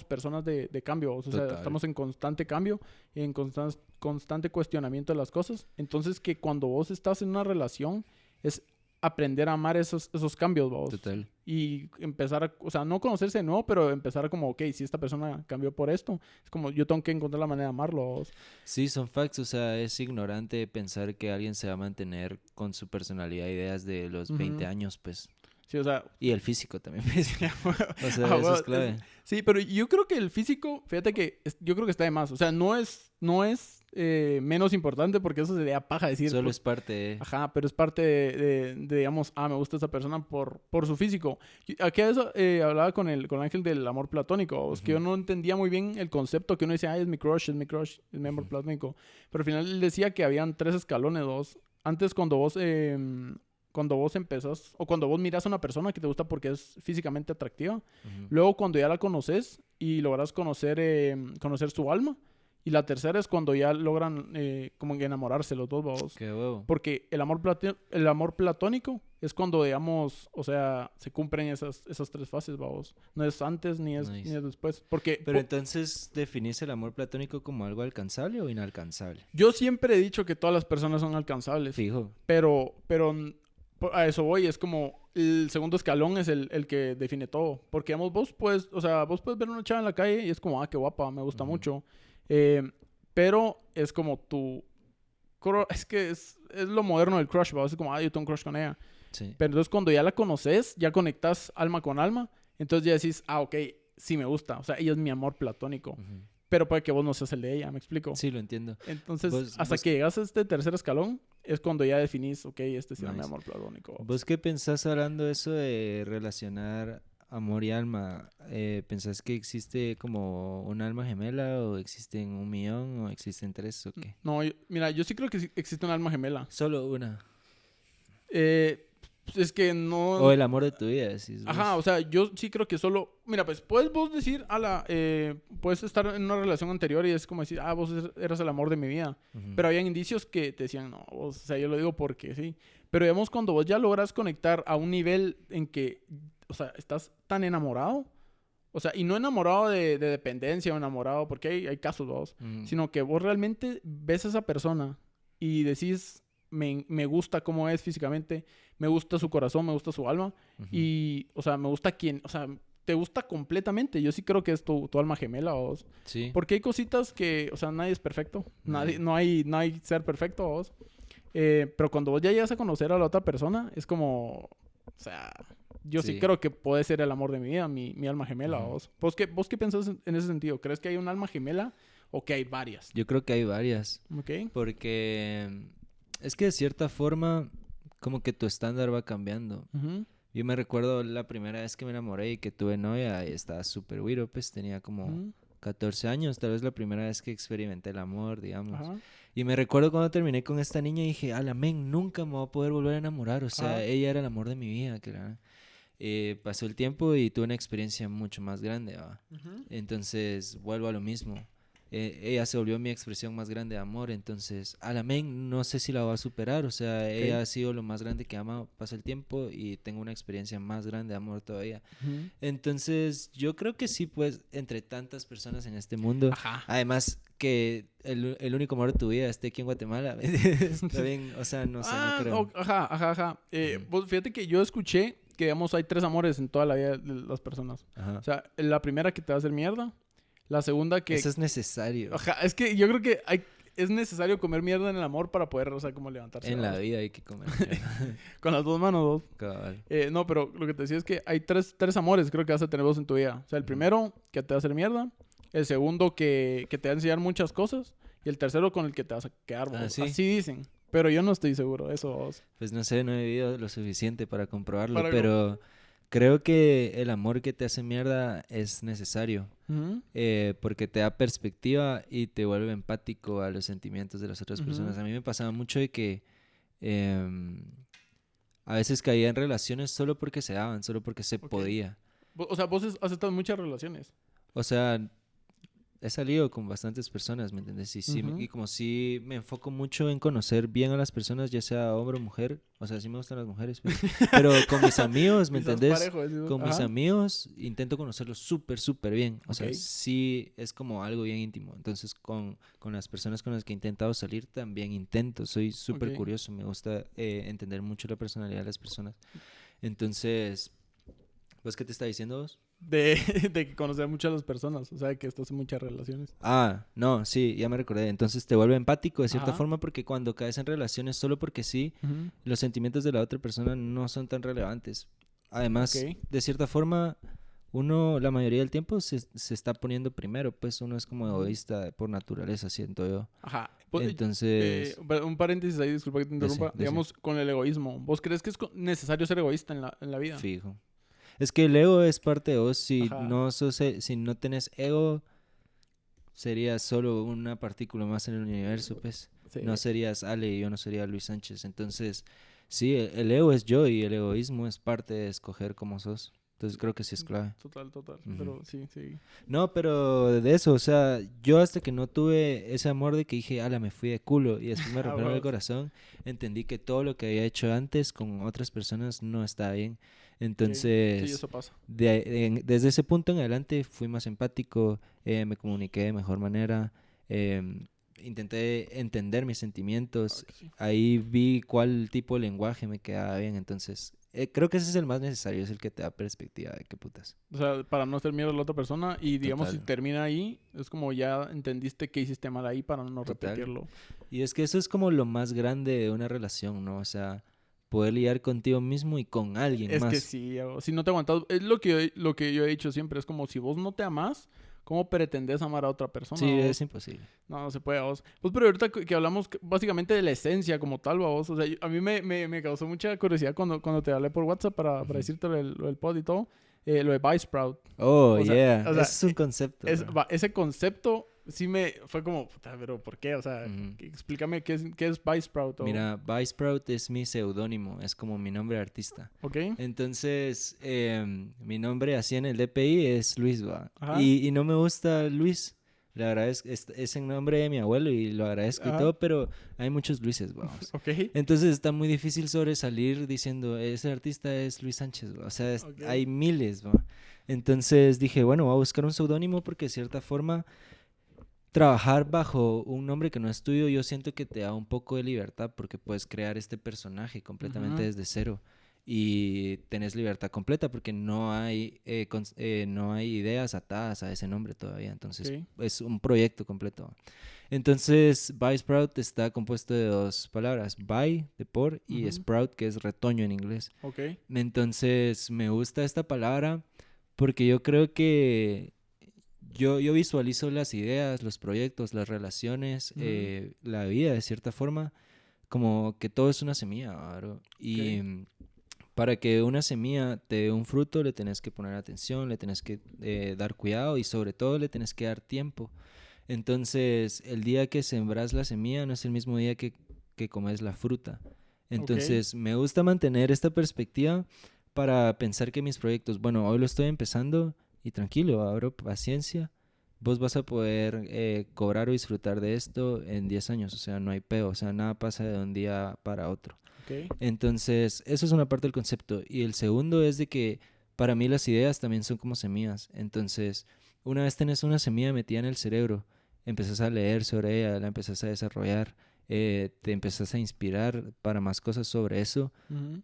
personas de cambio. O sea, estamos en constante cambio y en constante cuestionamiento de las cosas. Entonces, que cuando vos estás en una relación es aprender a amar esos cambios, vos.
Total.
Y empezar o sea, no conocerse de nuevo, pero empezar a como, ok, si esta persona cambió por esto, es como, yo tengo que encontrar la manera de amarlo, vos.
Sí, son facts, o sea, es ignorante pensar que alguien se va a mantener con su personalidad e ideas de los 20 años, pues.
Sí, o sea...
Y el físico también. O sea, eso es clave.
Sí, pero yo creo que el físico, fíjate que yo creo que está de más. O sea, no es menos importante porque eso sería paja decir.
Solo es parte de...
Ajá, pero es parte de, digamos, me gusta esta persona por su físico. Aquí a eso hablaba con el Ángel del amor platónico. Es que yo no entendía muy bien el concepto que uno dice, es mi crush, es mi amor platónico. Pero al final él decía que habían 3 escalones, 2. Antes cuando vos empezás, o cuando vos miras a una persona que te gusta porque es físicamente atractiva, luego cuando ya la conoces y logras conocer su alma, y la tercera es cuando ya logran como enamorarse los dos, vos.
Qué huevo.
Porque el amor platónico es cuando, digamos, o sea, se cumplen esas 3 fases, vos. No es antes ni es después.
Pero entonces, ¿definís el amor platónico como algo alcanzable o inalcanzable?
Yo siempre he dicho que todas las personas son alcanzables.
Fijo.
Pero a eso voy, es como el segundo escalón es el que define todo. Porque, digamos, vos puedes ver una chava en la calle y es como, qué guapa, me gusta mucho. Pero es como es que es lo moderno del crush, ¿va? Es como, yo tengo un crush con ella.
Sí.
Pero entonces cuando ya la conoces, ya conectas alma con alma, entonces ya decís, ok, sí me gusta. O sea, ella es mi amor platónico. Pero puede que vos no seas el de ella, ¿me explico?
Sí, lo entiendo.
Entonces, hasta que llegas a este tercer escalón, es cuando ya definís, ok, este sí es mi amor platónico.
¿Vos qué pensás hablando de eso de relacionar amor y alma? ¿Pensás que existe como un alma gemela o existen 1,000,000 o existen 3 o qué?
No, mira, yo sí creo que existe un alma gemela.
Solo una.
Es que no...
O el amor de tu vida, decís vos.
Ajá, o sea, yo sí creo que solo... Mira, pues, puedes vos decir, puedes estar en una relación anterior y es como decir, vos eras el amor de mi vida. Pero habían indicios que te decían, no, vos, o sea, yo lo digo porque sí. Pero digamos, cuando vos ya logras conectar a un nivel en que, o sea, estás tan enamorado, o sea, y no enamorado de dependencia o enamorado, porque hay casos, vos, sino que vos realmente ves a esa persona y decís... Me gusta cómo es físicamente, me gusta su corazón, me gusta su alma y, o sea, me gusta o sea, te gusta completamente. Yo sí creo que es tu alma gemela, vos.
Sí.
Porque hay cositas que, o sea, nadie es perfecto, no hay ser perfecto, vos. Pero cuando vos ya llegas a conocer a la otra persona, es como, o sea, yo sí creo que puede ser el amor de mi vida, mi alma gemela, vos. ¿Vos qué pensás en ese sentido? ¿Crees que hay un alma gemela o que hay varias?
Yo creo que hay varias.
Ok.
Porque... es que de cierta forma, como que tu estándar va cambiando. Yo me recuerdo la primera vez que me enamoré y que tuve novia, y estaba súper güiro, pues tenía como 14 años, tal vez la primera vez que experimenté el amor, digamos. Y me recuerdo cuando terminé con esta niña y dije, men, nunca me voy a poder volver a enamorar, o sea, ella era el amor de mi vida, pasó el tiempo y tuve una experiencia mucho más grande, ¿va? Entonces, vuelvo a lo mismo. Ella se volvió mi expresión más grande de amor, entonces no sé si la voy a superar, o sea, ella ha sido lo más grande que he amado, pasa el tiempo y tengo una experiencia más grande de amor todavía. Entonces yo creo que sí, pues, entre tantas personas en este mundo, además que el único amor de tu vida esté aquí en Guatemala, está bien, o sea, no sé, no creo.
Pues fíjate que yo escuché que, digamos, hay 3 amores en toda la vida de las personas. O sea, la primera que te va a hacer mierda. La segunda que...
Eso es necesario.
Es que yo creo que es necesario comer mierda en el amor para poder, o sea, como levantarse.
En la vida hay que comer
con las 2 manos, vos.
Cabal.
No, pero lo que te decía es que hay 3 amores, creo que vas a tener vos en tu vida. O sea, el primero que te va a hacer mierda. El segundo que te va a enseñar muchas cosas. Y el tercero con el que te vas a quedar, vos.
¿Sí?
Así dicen. Pero yo no estoy seguro de eso, vos.
Pues no sé, no he vivido lo suficiente para comprobarlo, pero... creo que el amor que te hace mierda es necesario porque te da perspectiva y te vuelve empático a los sentimientos de las otras personas. A mí me pasaba mucho de que a veces caía en relaciones solo porque se daban, solo porque se podía.
O sea, vos has estado en muchas relaciones.
O sea, he salido con bastantes personas, ¿me entiendes? Y como sí me enfoco mucho en conocer bien a las personas, ya sea hombre o mujer. O sea, sí me gustan las mujeres, pero con mis amigos, ¿me entendés? Con mis amigos intento conocerlos súper, súper bien. O sea, sí es como algo bien íntimo. Entonces, con las personas con las que he intentado salir, también intento. Soy súper curioso, me gusta entender mucho la personalidad de las personas. Entonces, ¿pues qué te está diciendo vos?
De conocer mucho a las personas, o sea, que estás en muchas relaciones.
No, sí, ya me recordé. Entonces te vuelve empático de cierta forma porque cuando caes en relaciones solo porque sí, los sentimientos de la otra persona no son tan relevantes. Además, de cierta forma, uno la mayoría del tiempo se está poniendo primero, pues uno es como egoísta por naturaleza, siento yo.
Ajá.
Entonces...
un paréntesis ahí, disculpa que te interrumpa. Digamos, con el egoísmo. ¿Vos crees que es necesario ser egoísta en la vida?
Fijo. Es que el ego es parte de vos. Si
Ajá.
si no tenés ego, serías solo una partícula más en el universo, pues. Sí. No serías Ale y yo no sería Luis Sánchez. Entonces, sí, el ego es yo y el egoísmo es parte de escoger cómo sos. Entonces creo que sí es clave.
Total. Pero sí.
No, pero de eso, o sea, yo hasta que no tuve ese amor de que dije, ala, me fui de culo y después me rompieron el corazón, entendí que todo lo que había hecho antes con otras personas no estaba bien. Entonces,
sí, eso pasa.
Desde ese punto en adelante fui más empático, me comuniqué de mejor manera, intenté entender mis sentimientos, sí. Ahí vi cuál tipo de lenguaje me quedaba bien, entonces creo que ese es el más necesario, es el que te da perspectiva de qué putas.
O sea, para no hacer miedo a la otra persona y digamos si termina ahí, es como ya entendiste que hiciste mal ahí para no repetirlo.
Y es que eso es como lo más grande de una relación, ¿no? O sea, poder lidiar contigo mismo y con alguien más.
Es que sí, si no te aguantas, es lo que yo he dicho siempre, es como si vos no te amás, ¿cómo pretendés amar a otra persona?
Sí, es imposible.
No se puede, vos. Pues, pero ahorita que hablamos básicamente de la esencia como tal, vos. O sea, a mí me causó mucha curiosidad cuando te hablé por WhatsApp para decirte lo del pod y todo. Lo de Buzzsprout.
Oh, o sea, ese es un concepto.
Ese concepto sí me fue como, puta, pero ¿por qué? O sea, explícame qué es Buzzsprout.
Mira, Buzzsprout es mi seudónimo, es como mi nombre de artista.
Ok.
Entonces, mi nombre así en el DPI es Luis, ¿va? Y no me gusta Luis. Le agradezco, es el nombre de mi abuelo y lo agradezco y todo, pero hay muchos Luises, vamos.
Okay.
Entonces está muy difícil sobresalir diciendo, ese artista es Luis Sánchez, ¿va? O sea, hay miles, ¿va? Entonces dije, bueno, voy a buscar un seudónimo porque de cierta forma trabajar bajo un nombre que no es tuyo, yo siento que te da un poco de libertad porque puedes crear este personaje completamente desde cero y tenés libertad completa porque no hay ideas atadas a ese nombre todavía, entonces es un proyecto completo. Entonces, Buzzsprout está compuesto de dos palabras, buy, de por, y sprout, que es retoño en inglés. Entonces, me gusta esta palabra porque yo creo que yo visualizo las ideas, los proyectos, las relaciones, la vida de cierta forma, como que todo es una semilla, ¿verdad? Y para que una semilla te dé un fruto le tenés que poner atención, le tenés que dar cuidado y sobre todo le tenés que dar tiempo. Entonces, el día que sembras la semilla no es el mismo día que comes la fruta. Entonces, me gusta mantener esta perspectiva para pensar que mis proyectos, bueno, hoy lo estoy empezando y tranquilo, abro paciencia. Vos vas a poder cobrar o disfrutar de esto en 10 años, o sea, no hay peo, o sea, nada pasa de un día para otro. Entonces, eso es una parte del concepto. Y el segundo es de que para mí las ideas también son como semillas. Entonces, una vez tenés una semilla metida en el cerebro, empezás a leer sobre ella, la empezás a desarrollar, te empezás a inspirar para más cosas sobre eso,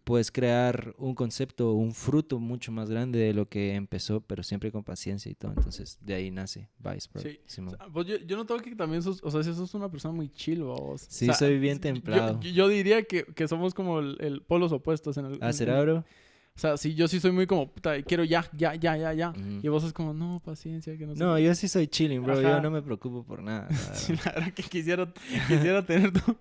puedes crear un concepto, un fruto mucho más grande de lo que empezó, pero siempre con paciencia y todo. Entonces, de ahí nace Buzzsprout.
Sí. O sea, pues yo noto que también sos, o sea, si sos una persona muy chill, vos.
Sí, o sea, soy bien templado.
Yo diría que somos como el polos opuestos en el...
¿Será, bro?
O sea, sí, yo sí soy muy como, puta, quiero ya. Y vos es como, no, paciencia, que no sé.
No, yo sí soy chilling, bro. Yo no me preocupo por nada.
Sí, la verdad que quisiera tener tu...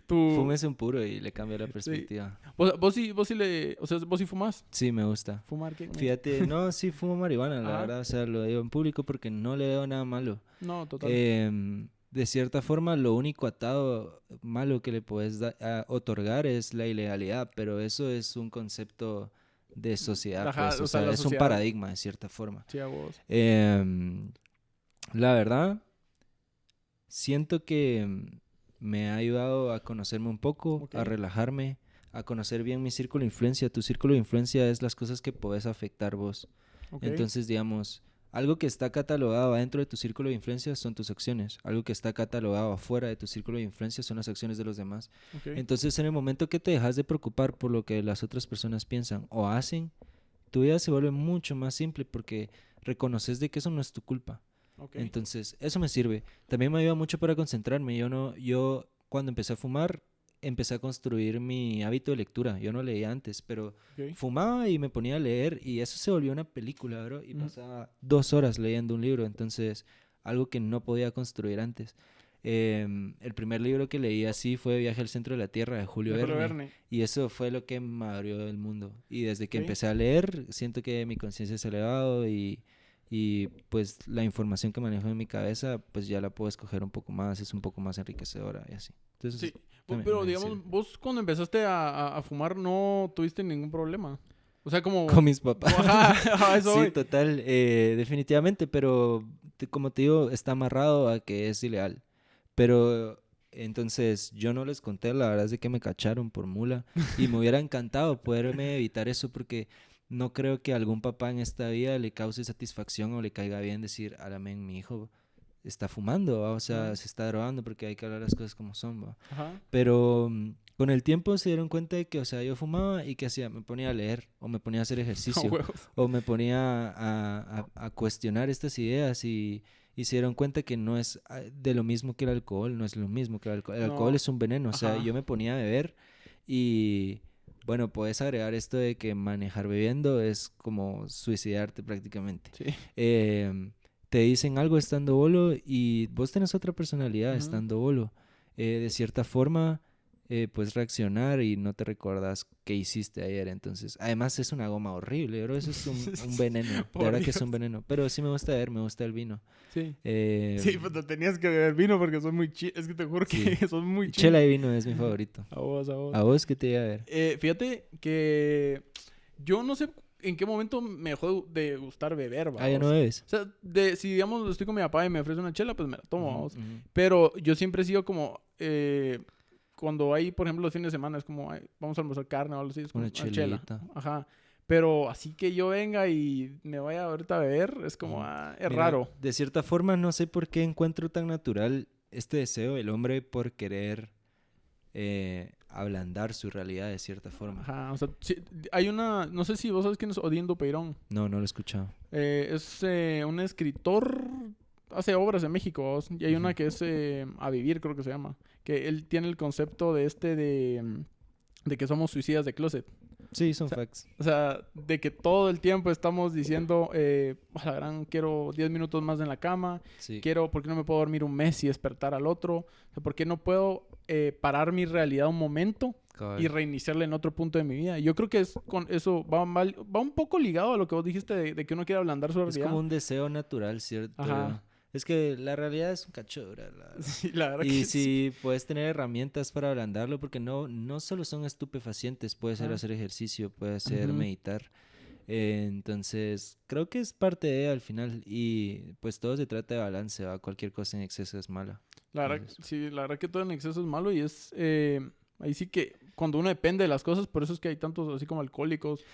Fúmese un puro y le cambia la perspectiva.
Sí. ¿Vos sí fumas?
Sí, me gusta.
¿Fumar qué?
Fíjate, no, sí fumo marihuana, la verdad. O sea, lo digo en público porque no le veo nada malo.
No, total.
De cierta forma, lo único atado malo que le puedes otorgar es la ilegalidad, pero eso es un concepto de sociedad, pues, o sea, es un paradigma de cierta forma.
Sí, a vos.
La verdad, siento que me ha ayudado a conocerme un poco, a relajarme, a conocer bien mi círculo de influencia. Tu círculo de influencia es las cosas que puedes afectar vos. Entonces, digamos, algo que está catalogado adentro de tu círculo de influencia son tus acciones. Algo que está catalogado afuera de tu círculo de influencia son las acciones de los demás. Entonces, en el momento que te dejas de preocupar por lo que las otras personas piensan o hacen, tu vida se vuelve mucho más simple porque reconoces de que eso no es tu culpa. Entonces, eso me sirve. También me ayuda mucho para concentrarme. Yo cuando empecé a fumar, empecé a construir mi hábito de lectura. Yo no leía antes, pero
Ok.
fumaba y me ponía a leer y eso se volvió una película, bro. Y pasaba 2 horas leyendo un libro, entonces algo que no podía construir antes. El primer libro que leí así fue Viaje al centro de la Tierra de Julio
De Julio
Verne.
Verne.
Y eso fue lo que me abrió el mundo. Y desde que
Ok.
empecé a leer, siento que mi conciencia se ha elevado y pues la información que manejo en mi cabeza, pues ya la puedo escoger un poco más, es un poco más enriquecedora y así. Entonces,
Sí,
también
pero
me
digamos,
sirve.
vos cuando empezaste a fumar no tuviste ningún problema. O sea, como...
Con mis papás.
Ajá, a eso
Sí,
voy.
total, definitivamente, pero como te digo, está amarrado a que es ilegal. Pero entonces yo no les conté, la verdad es de que me cacharon por mula y me hubiera encantado poderme evitar eso porque no creo que a algún papá en esta vida le cause satisfacción o le caiga bien decir, men, mi hijo está fumando, ¿va? O sea,
Ajá.
se está drogando porque hay que hablar las cosas como son, ¿va?
Ajá.
Pero con el tiempo se dieron cuenta de que, o sea, yo fumaba y que hacía, me ponía a leer o me ponía a hacer
A
ejercicio
huevos.
o me ponía a cuestionar estas ideas y se dieron cuenta que no es de lo mismo que el alcohol, no es lo mismo que el alcohol. El alcohol
No.
es un veneno, o sea,
Ajá.
yo me ponía a beber y, bueno, puedes agregar esto de que manejar bebiendo es como suicidarte prácticamente.
Sí.
Te dicen algo estando bolo y vos tenés otra personalidad
Ujú.
estando bolo. De cierta forma, puedes reaccionar y no te recuerdas qué hiciste ayer. Entonces, además es una goma horrible, bro. Eso es un veneno. De
Por
verdad que es
Dios.
un veneno. Pero sí me gusta beber, me gusta el vino.
Sí.
Eh,
Sí, pues te tenías que beber vino porque son muy chidos. Es que te juro que
Sí.
son muy chidos.
Chela y vino es mi favorito.
A vos, a vos.
¿A vos qué te iba a ver?
Fíjate que yo no sé en qué momento me dejó de gustar beber,
Ah, ya no
vamos.
bebes.
O sea, si digamos estoy con mi papá y me ofrece una chela, pues me la tomo,
Ujú,
vamos.
ujú.
Pero yo siempre he sido como... cuando hay, por ejemplo, los fines de semana, es como, ay, vamos a almorzar carne o algo así, es como
Una
una chela.
chelita.
Ajá. Pero así que yo venga y me vaya ahorita a beber, es como,
Ujú.
es
Mira,
raro.
de cierta forma, no sé por qué encuentro tan natural este deseo del hombre por querer ablandar su realidad de cierta forma.
Ajá, o sea, sí, hay una, no sé si vos sabes quién es Odindo Peirón.
No, no lo he escuchado.
Es un escritor, hace obras en México, ¿vos? Y hay una
Ujú.
que es A Vivir, creo que se llama. Que él tiene el concepto de que somos suicidas de closet.
Sí, son
O sea,
facts.
O sea, de que todo el tiempo estamos diciendo, a la gran, quiero 10 minutos más en la cama,
Sí.
¿por qué no me puedo dormir un mes y despertar al otro? O sea, ¿por qué no puedo parar mi realidad un momento
Cabal.
y reiniciarla en otro punto de mi vida? Yo creo que con eso va un poco ligado a lo que vos dijiste de que uno quiere ablandar su
Es
realidad.
como un deseo natural, ¿cierto?
Ajá.
Es que la realidad es un cacho dura, la verdad.
Sí, la verdad
Y
que sí.
si puedes tener herramientas para ablandarlo, porque no solo son estupefacientes, puede ser
Ah.
hacer ejercicio, puede ser
Ujú.
meditar. Entonces, creo que es parte de al final. Y pues todo se trata de balance, ¿va? Cualquier cosa en exceso es mala.
La verdad,
Entonces,
sí, la verdad que todo en exceso es malo y es... ahí sí que cuando uno depende de las cosas, por eso es que hay tantos así como alcohólicos.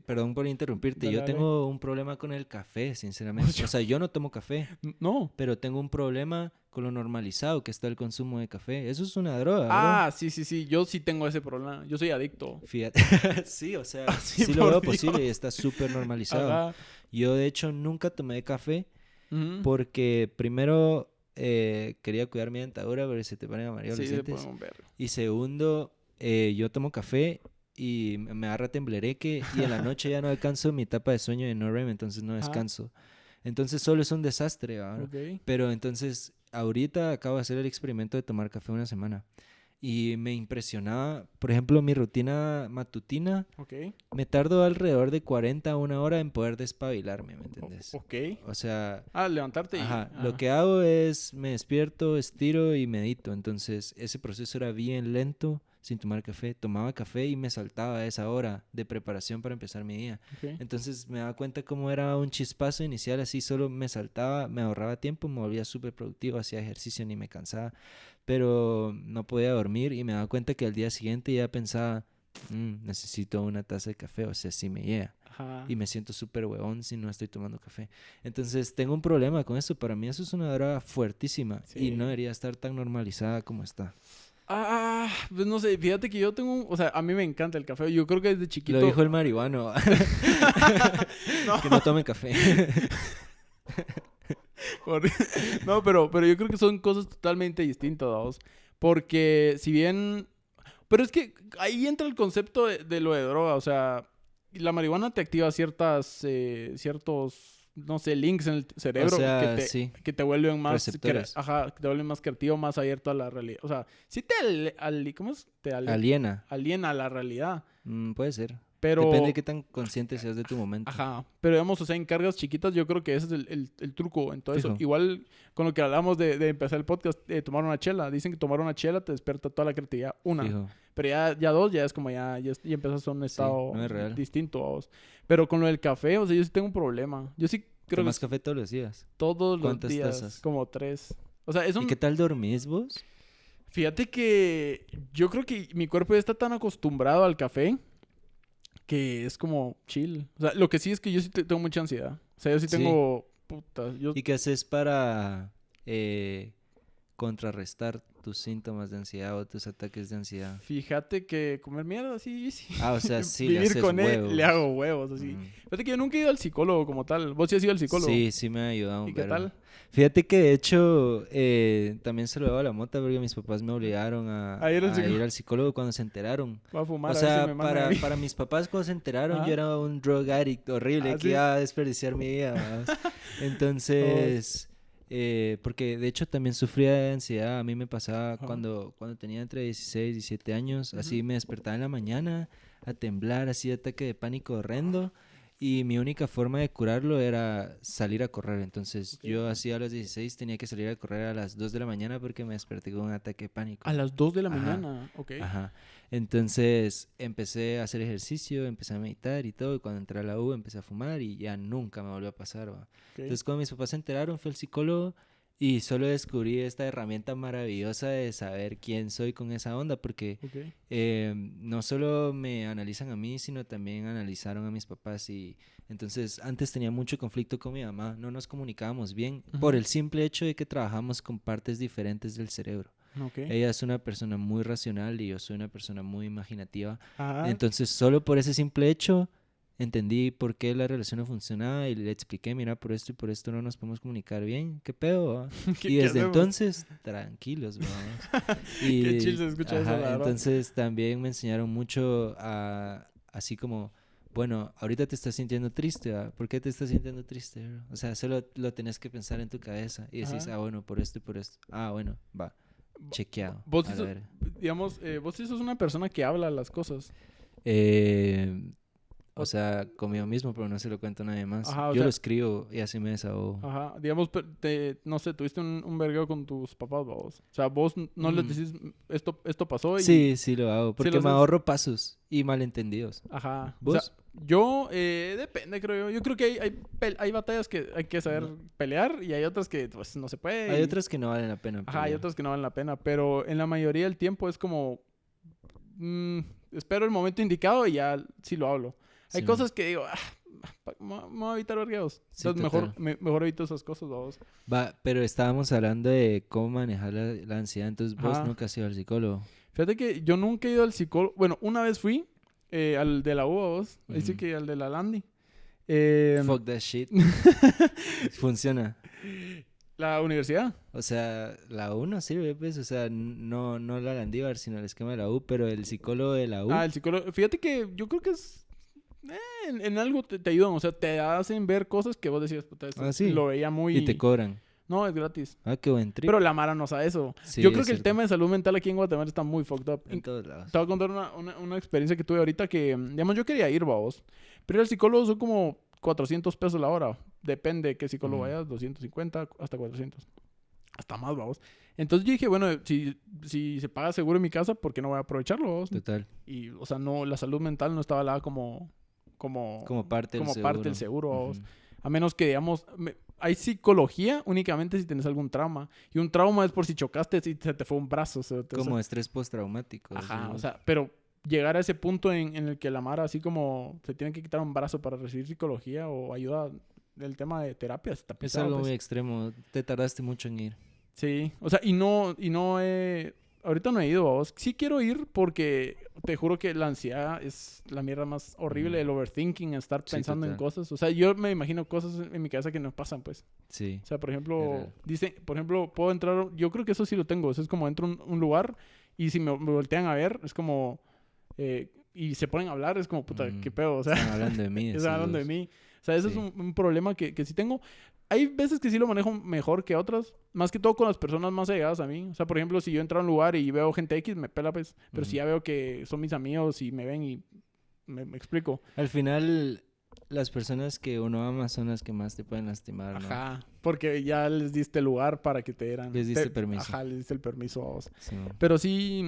perdón por interrumpirte,
Dale,
yo
dale.
tengo un problema con el café, sinceramente. O sea, yo no tomo café,
No.
pero tengo un problema con lo normalizado que está el consumo de café. Eso es una droga, bro.
Ah, sí. Yo sí tengo ese problema. Yo soy adicto.
Fíjate. Sí, o sea,
Sí,
sí lo
por
veo
Dios.
posible y está súper normalizado.
Ajá.
Yo, de hecho, nunca tomé café
Ujú.
porque primero quería cuidar mi dentadura porque se te ponen amarillos
Sí,
los
se
dientes.
pueden ver.
Y segundo, yo tomo café y me agarra temblereque y en la noche ya no alcanzo mi etapa de sueño de no REM, entonces no
Ajá.
descanso. Entonces solo es un desastre, ¿va?
Ok.
Pero entonces ahorita acabo de hacer el experimento de tomar café una semana y me impresionaba, por ejemplo, mi rutina matutina,
Ok.
me tardo alrededor de 40 a 1 hora en poder despabilarme, ¿me entendés?
Ok.
O sea,
Levantarte y...
ajá,
ajá.
lo que hago es me despierto, estiro y medito. Entonces, ese proceso era bien lento sin tomar café. Tomaba café y me saltaba esa hora de preparación para empezar mi día.
Ok.
Entonces, me daba cuenta cómo era un chispazo inicial, así solo me saltaba, me ahorraba tiempo, me volvía súper productivo, hacía ejercicio, ni me cansaba, pero no podía dormir y me daba cuenta que al día siguiente ya pensaba, necesito una taza de café, o sea, sí me llega.
Ajá.
Y me siento súper huevón si no estoy tomando café. Entonces tengo un problema con eso. Para mí eso es una droga fuertísima y
Sí.
no debería estar tan normalizada como está.
Pues no sé, fíjate que yo tengo, o sea, a mí me encanta el café. Yo creo que desde chiquito...
Lo dijo el marihuano.
No.
Que no tome café.
No, pero yo creo que son cosas totalmente distintas, ¿vos? Porque si bien... Pero es que ahí entra el concepto de lo de droga. O sea, la marihuana te activa ciertos, no sé, links en el cerebro
O sea, sí.
que te vuelven más...
Receptores.
que te vuelven más creativo, más abierto a la realidad. O sea, sí ¿cómo es?
Aliena.
Aliena a la realidad.
Puede ser.
Pero...
Depende de qué tan consciente seas de tu momento.
Ajá, pero digamos, o sea, en cargas chiquitas yo creo que ese es el truco en todo eso.
Fijo.
Igual con lo que hablamos de empezar el podcast, tomar una chela. Dicen que tomar una chela te despierta toda la creatividad. Una.
Fijo.
Pero ya dos, ya es como ya empezas a un estado
no es real.
distinto a vos. Pero con lo del café, o sea, yo sí tengo un problema. Yo sí creo
¿Tomas
que
café todos los días?
todos los
¿Cuántas
días,
tazas?
como 3. O sea, es un...
¿Y qué tal dormís vos?
Fíjate que yo creo que mi cuerpo ya está tan acostumbrado al café que es como chill. O sea, lo que sí es que yo sí tengo mucha ansiedad. O sea, yo sí tengo... Puta,
¿Y qué haces para contrarrestar tus síntomas de ansiedad o tus ataques de ansiedad?
Fíjate que comer mierda, sí.
Ah, o sea, sí, le
Vivir
haces
con
huevos.
él, le hago huevos, así. Fíjate que yo nunca he ido al psicólogo como tal. ¿Vos sí has ido al psicólogo?
Sí me ha ayudado.
¿Y qué tal?
Fíjate que de hecho también se lo daba a la mota porque mis papás me obligaron a ir al psicólogo cuando se enteraron.
Voy a fumar,
O sea, para mis papás cuando se enteraron yo era un drug addict horrible que iba a desperdiciar mi vida. ¿Verdad? Entonces, porque de hecho también sufría de ansiedad. A mí me pasaba cuando tenía entre 16 y 17 años. Así me despertaba en la mañana a temblar, así de ataque de pánico horrendo. Y mi única forma de curarlo era salir a correr. Entonces, yo así a los 16 tenía que salir a correr a las 2 de la mañana porque me desperté con un ataque de pánico.
A las 2 de la mañana, ok.
Ajá. Entonces, empecé a hacer ejercicio, empecé a meditar y todo. Y cuando entré a la U, empecé a fumar y ya nunca me volvió a pasar. ¿Va? Entonces, cuando mis papás se enteraron, fui al psicólogo y solo descubrí esta herramienta maravillosa de saber quién soy con esa onda, porque no solo me analizan a mí, sino también analizaron a mis papás. Y entonces antes tenía mucho conflicto con mi mamá, no nos comunicábamos bien por el simple hecho de que trabajamos con partes diferentes del cerebro. Ella es una persona muy racional y yo soy una persona muy imaginativa. Entonces solo por ese simple hecho entendí por qué la relación no funcionaba y le expliqué, mira, por esto y por esto no nos podemos comunicar bien. ¿Qué pedo? Y desde entonces, tranquilos, vamos.
Qué chill se escucha eso, la verdad.
Entonces también me enseñaron mucho así como, bueno, ahorita te estás sintiendo triste, ¿va? ¿Por qué te estás sintiendo triste? Bro? O sea, solo lo tenés que pensar en tu cabeza y decís, bueno, por esto y por esto. Bueno, va. Chequeado.
Vos sí sos una persona que habla las cosas.
O sea, conmigo mismo, pero no se lo cuento a nadie más.
Ajá,
yo lo escribo y así me desahogo.
Ajá, digamos, no sé, tuviste un vergueo con tus papás, vos. O sea, vos no les decís, esto pasó y...
Sí, lo hago, porque me ahorro pasos y malentendidos.
Ajá.
¿Vos?
O sea, yo, depende, creo yo. Yo creo que hay batallas que hay que saber pelear y hay otras que, pues, no se puede.
Hay otras que no valen la pena.
Ajá, hay otras que no valen la pena, pero en la mayoría del tiempo es como... espero el momento indicado y ya sí lo hablo. Hay cosas que digo, me voy a evitar vergueos.
Sí,
entonces mejor evito esas cosas, vamos.
Va, pero estábamos hablando de cómo manejar la ansiedad. Entonces, vos nunca has ido al psicólogo.
Fíjate que yo nunca he ido al psicólogo. Bueno, una vez fui al de la U, vos. Ahí sí que al de la Landi.
Fuck that shit. Funciona.
¿La universidad?
O sea, la U no sirve, pues. O sea, no la Landívar, sino el esquema de la U, pero el psicólogo de la U.
El psicólogo. Fíjate que yo creo que es... en algo te ayudan, o sea, te hacen ver cosas que vos decías, puta, esto lo veía muy...
Y te cobran.
No, es gratis.
Qué buen trip.
Pero la Mara no sabe eso.
Sí,
yo creo que el tema de salud mental aquí en Guatemala está muy fucked up.
En todos lados.
Te voy a contar una experiencia que tuve ahorita que, digamos, yo quería ir, vos. Pero el psicólogo son como 400 pesos la hora. Depende de qué psicólogo vayas, 250 hasta 400. Hasta más, vamos. Entonces yo dije, bueno, si se paga seguro en mi casa, ¿por qué no voy a aprovecharlo, vos?
Total.
Y, o sea, no, la salud mental no estaba hablada como
parte
del seguro. A menos que, digamos, hay psicología únicamente si tienes algún trauma. Y un trauma es por si chocaste y se te fue un brazo.
Como estrés postraumático.
Ajá,
¿sí?
o sea, pero llegar a ese punto en el que la Mara así como se tiene que quitar un brazo para recibir psicología o ayuda del tema de terapia. Está pesado,
es algo muy extremo. Te tardaste mucho en ir.
Sí, o sea, y no ahorita no he ido, vos. Sí quiero ir porque te juro que la ansiedad es la mierda más horrible, el overthinking, estar pensando en cosas. O sea, yo me imagino cosas en mi cabeza que no pasan, pues.
Sí.
O sea, por ejemplo, puedo entrar, yo creo que eso sí lo tengo. Eso es como entro a un lugar Y si me voltean a ver, es como... y se ponen a hablar, es como, puta, qué pedo, o sea...
Están hablando de mí.
Están hablando de mí. O sea, ese es un problema que sí tengo. Hay veces que sí lo manejo mejor que otras. Más que todo con las personas más allegadas a mí. O sea, por ejemplo, si yo entro a un lugar y veo gente X, me pela, pues. Pero si ya veo que son mis amigos y me ven y me explico.
Al final, las personas que uno ama son las que más te pueden lastimar, ¿no?
Ajá. Porque ya les diste lugar para que te dieran...
Les diste permiso.
Ajá, les diste el permiso a vos.
Sí.
Pero sí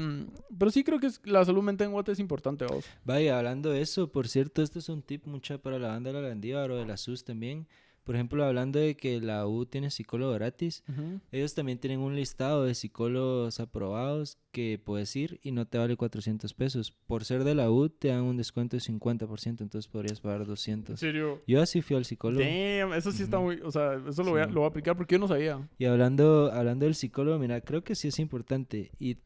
creo que la salud mental en Guate es importante a vos.
Vaya, hablando de eso, por cierto, esto es un tip mucha para la banda de la Landívar o de la SUS también. Por ejemplo, hablando de que la U tiene psicólogo gratis, ellos también tienen un listado de psicólogos aprobados que puedes ir y no te vale 400 pesos. Por ser de la U te dan un descuento de 50%, entonces podrías pagar 200.
¿En serio?
Yo así fui al psicólogo.
Damn, eso sí está muy... O sea, eso lo voy a aplicar porque yo no sabía.
Y hablando del psicólogo, mira, creo que sí es importante y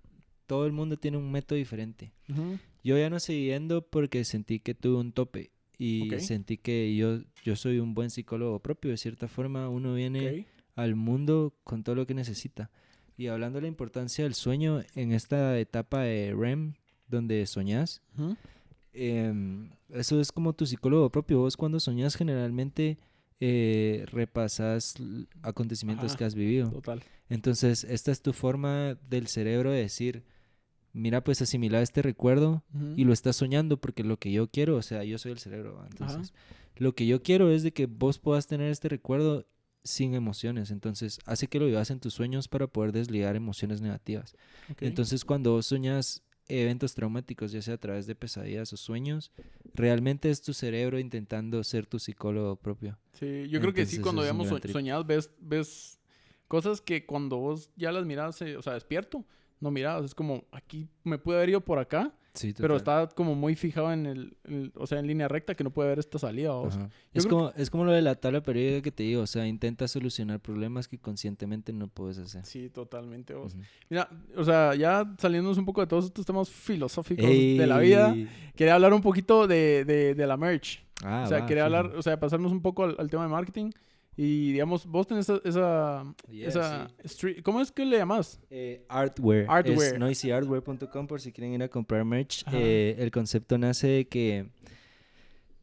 todo el mundo tiene un método diferente. Yo ya no seguí yendo porque sentí que tuve un tope. Y sentí que yo soy un buen psicólogo propio. De cierta forma, uno viene al mundo con todo lo que necesita. Y hablando de la importancia del sueño en esta etapa de REM, donde soñás, eso es como tu psicólogo propio. Vos cuando soñás generalmente repasas acontecimientos que has vivido.
Total.
Entonces, esta es tu forma del cerebro de decir... Mira, pues asimilar este recuerdo y lo estás soñando porque lo que yo quiero, o sea, yo soy el cerebro, entonces lo que yo quiero es de que vos puedas tener este recuerdo sin emociones, entonces hace que lo vivas en tus sueños para poder desligar emociones negativas. Entonces cuando vos soñas eventos traumáticos, ya sea a través de pesadillas o sueños, realmente es tu cerebro intentando ser tu psicólogo propio.
Sí, yo creo que sí, cuando digamos soñado ves cosas que cuando vos ya las miras, o sea, despierto, no mirabas, es como, aquí me pude haber ido por acá, pero está como muy fijado en o sea, en línea recta que no puede haber esta salida.
Es como lo de la tabla periódica que te digo, o sea, intenta solucionar problemas que conscientemente no puedes hacer.
Sí, totalmente, vos. Mira, o sea, ya saliéndonos un poco de todos estos temas filosóficos de la vida, quería hablar un poquito de la merch. O sea, quería hablar, o sea, pasarnos un poco al tema de marketing. Y digamos, vos tenés esa street, ¿cómo es que le llamas?
Artware. Es noisyartware.com por si quieren ir a comprar merch. El concepto nace de que,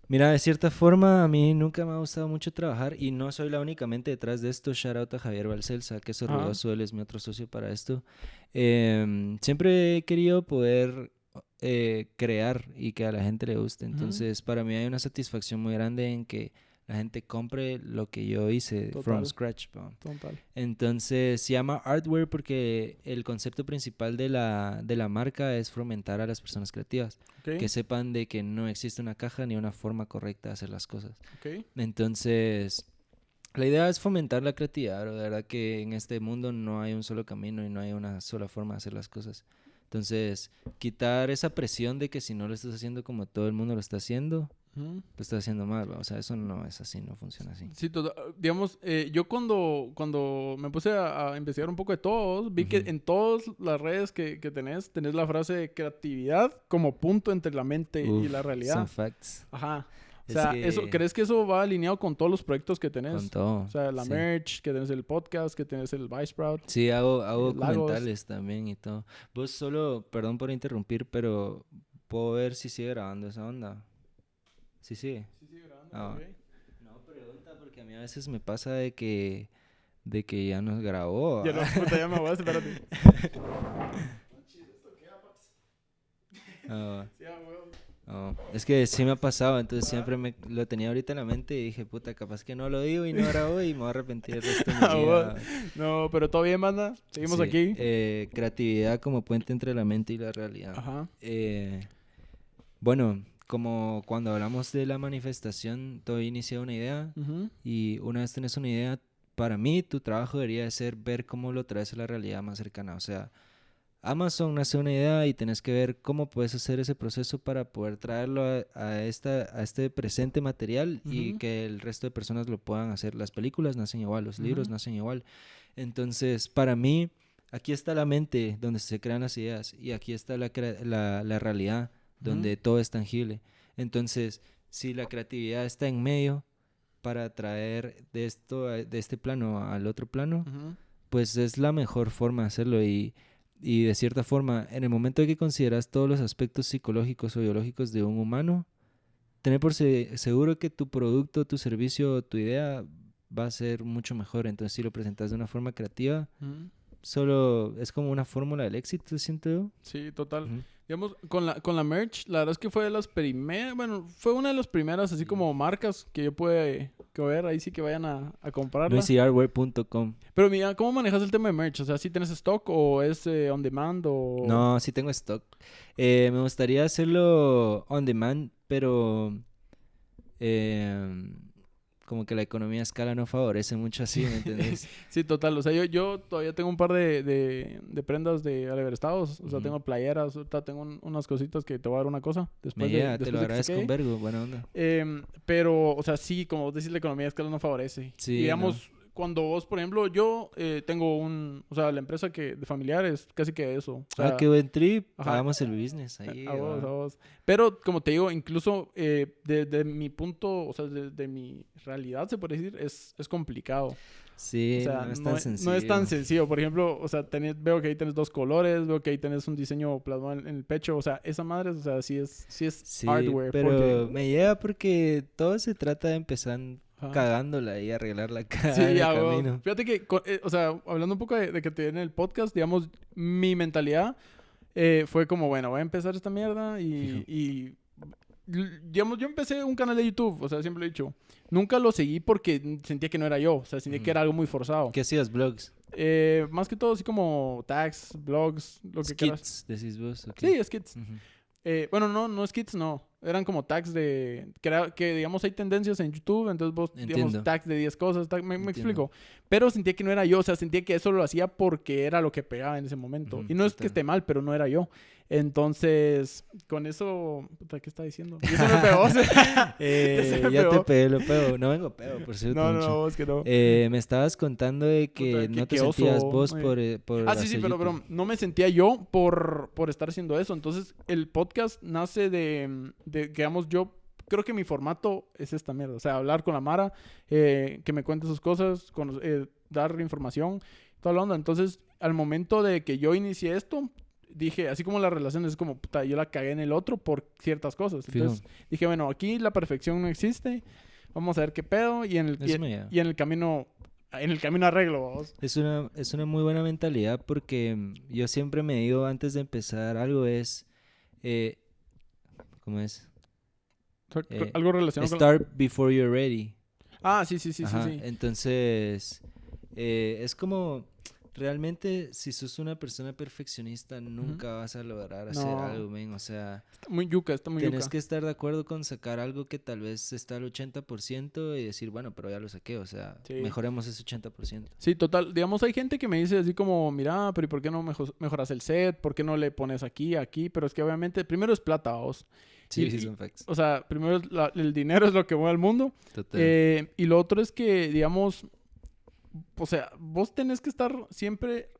mira, de cierta forma a mí nunca me ha gustado mucho trabajar y no soy la únicamente detrás de esto. Shout out a Javier Valcelsa, que es orgulloso, él es mi otro socio para esto. Siempre he querido poder crear y que a la gente le guste. Entonces, para mí hay una satisfacción muy grande en que la gente compre lo que yo hice from scratch.
Total.
Entonces se llama Artware porque el concepto principal de la marca es fomentar a las personas creativas. Que sepan de que no existe una caja ni una forma correcta de hacer las cosas. Entonces la idea es fomentar la creatividad. De verdad que en este mundo no hay un solo camino y no hay una sola forma de hacer las cosas. Entonces quitar esa presión de que si no lo estás haciendo como todo el mundo lo está haciendo, lo estás haciendo mal, o sea, eso no es así, no funciona así.
Sí, digamos, yo cuando me puse a investigar un poco de todos, vi que en todas las redes que tenés la frase creatividad como punto entre la mente y la realidad.
Some facts.
Ajá. O sea, ¿crees que eso va alineado con todos los proyectos que tenés?
Con todo.
O sea, la merch, que tenés el podcast, que tenés el Vice Sprout.
Sí, hago documentales también y todo. Vos solo, perdón por interrumpir, pero puedo ver si sigue grabando esa onda. Sí, sigue.
Sí, sigue grabando.
No, pregunta, porque a mí a veces me pasa de que ya nos grabó.
Ya no, puta, ya me voy a espérate.
Es que sí me ha pasado, entonces siempre lo tenía ahorita en la mente y dije, puta, capaz que no lo digo y no grabo y me voy a arrepentir el resto de mi vida.
No, pero todo bien, banda. Seguimos aquí.
Creatividad como puente entre la mente y la realidad.
Ajá.
Bueno, como cuando hablamos de la manifestación, todo inicia una idea y una vez tenés una idea, para mí tu trabajo debería ser ver cómo lo traes a la realidad más cercana. O sea, Amazon nace una idea y tenés que ver cómo puedes hacer ese proceso para poder traerlo a este presente material y que el resto de personas lo puedan hacer. Las películas nacen igual, los libros nacen igual. Entonces, para mí, aquí está la mente donde se crean las ideas y aquí está la realidad donde todo es tangible. Entonces, si la creatividad está en medio para traer de este plano al otro plano, pues es la mejor forma de hacerlo. Y Y de cierta forma, en el momento en que consideras todos los aspectos psicológicos o biológicos de un humano, tener por seguro que tu producto, tu servicio, tu idea va a ser mucho mejor. Entonces, si lo presentas de una forma creativa, solo es como una fórmula del éxito, siento yo.
Sí, total. Digamos, con la merch, la verdad es que fue de las primeras, bueno, fue una de las primeras así como marcas que yo pude ver, ahí sí que vayan a comprarla.
NoisyHardware.com.
Pero mira, ¿cómo manejas el tema de merch? O sea, ¿sí tienes stock o es on demand o...?
No, sí tengo stock. Me gustaría hacerlo on demand, pero como que la economía a escala no favorece mucho así, ¿me entiendes?
Sí, total. O sea, yo todavía tengo un par de prendas de Aleverestados. O sea, tengo playeras, ahorita tengo unas cositas que te voy a dar una cosa. Después
te lo agradezco un vergo, buena onda.
Pero, o sea, sí, como decís, la economía a escala no favorece.
Sí,
y digamos, cuando vos, por ejemplo, yo tengo o sea, la empresa de familiares, casi que eso. O sea,
qué buen trip. Hagamos el business ahí.
A vos. Pero, como te digo, incluso desde mi punto, o sea, de mi realidad, se puede decir, es complicado.
Sí,
o sea,
no es tan sencillo.
No es tan sencillo. Por ejemplo, o sea, veo que ahí tenés 2 colores, veo que ahí tenés un diseño plasmado en el pecho. O sea, esa madre, o sea, sí es hardware.
Pero me llega porque todo se trata de empezar cagándola y arreglarla cada camino.
Fíjate que, o sea, hablando un poco de que te den el podcast, digamos, mi mentalidad fue como, bueno, voy a empezar esta mierda y digamos, yo empecé un canal de YouTube, o sea, siempre lo he dicho. Nunca lo seguí porque sentía que no era yo, o sea, sentía que era algo muy forzado.
¿Qué hacías? ¿Blogs?
Más que todo así como tags, blogs, lo que quieras.
¿Skits decís vos? Okay.
Sí, skits. Bueno, no skits, no. Eran como tags que digamos, hay tendencias en YouTube, entonces vos, digamos, tags de 10 cosas, me explico. Pero sentía que no era yo, o sea, sentía que eso lo hacía porque era lo que pegaba en ese momento. Y no es que esté mal, pero no era yo. Entonces, con eso... Puta, ¿qué está diciendo? Y eso me pegó.
Ya te pegué lo pego. No vengo pego, por cierto.
No, vos que no.
Me estabas contando de que no te sentías vos por
sí, pero no me sentía yo por estar haciendo eso. Entonces, el podcast nace de digamos, yo creo que mi formato es esta mierda. O sea, hablar con la Mara, que me cuente sus cosas, dar información, toda la onda. Entonces, al momento de que yo inicié esto, dije, así como las relaciones, es como, puta, yo la cagué en el otro por ciertas cosas. Entonces, dije, bueno, aquí la perfección no existe. Vamos a ver qué pedo. Y en el camino... En el camino arreglo, vamos.
Es una muy buena mentalidad porque yo siempre me digo antes de empezar algo ¿cómo es?
Algo relacionado
Start before you're ready.
Sí.
Entonces, es como... Realmente, si sos una persona perfeccionista, nunca vas a lograr hacer algo, men. O sea...
Está muy yuca.
Tienes que estar de acuerdo con sacar algo que tal vez está al 80% y decir, bueno, pero ya lo saqué. O sea, mejoremos ese 80%.
Sí, total. Digamos, hay gente que me dice así como, mira, pero ¿y por qué no mejoras el set? ¿Por qué no le pones aquí? Pero es que obviamente, primero es plata, vos.
Sí, son facts.
O sea, primero el dinero es lo que mueve al mundo.
Total.
Y lo otro es que, digamos... O sea, vos tenés que estar siempre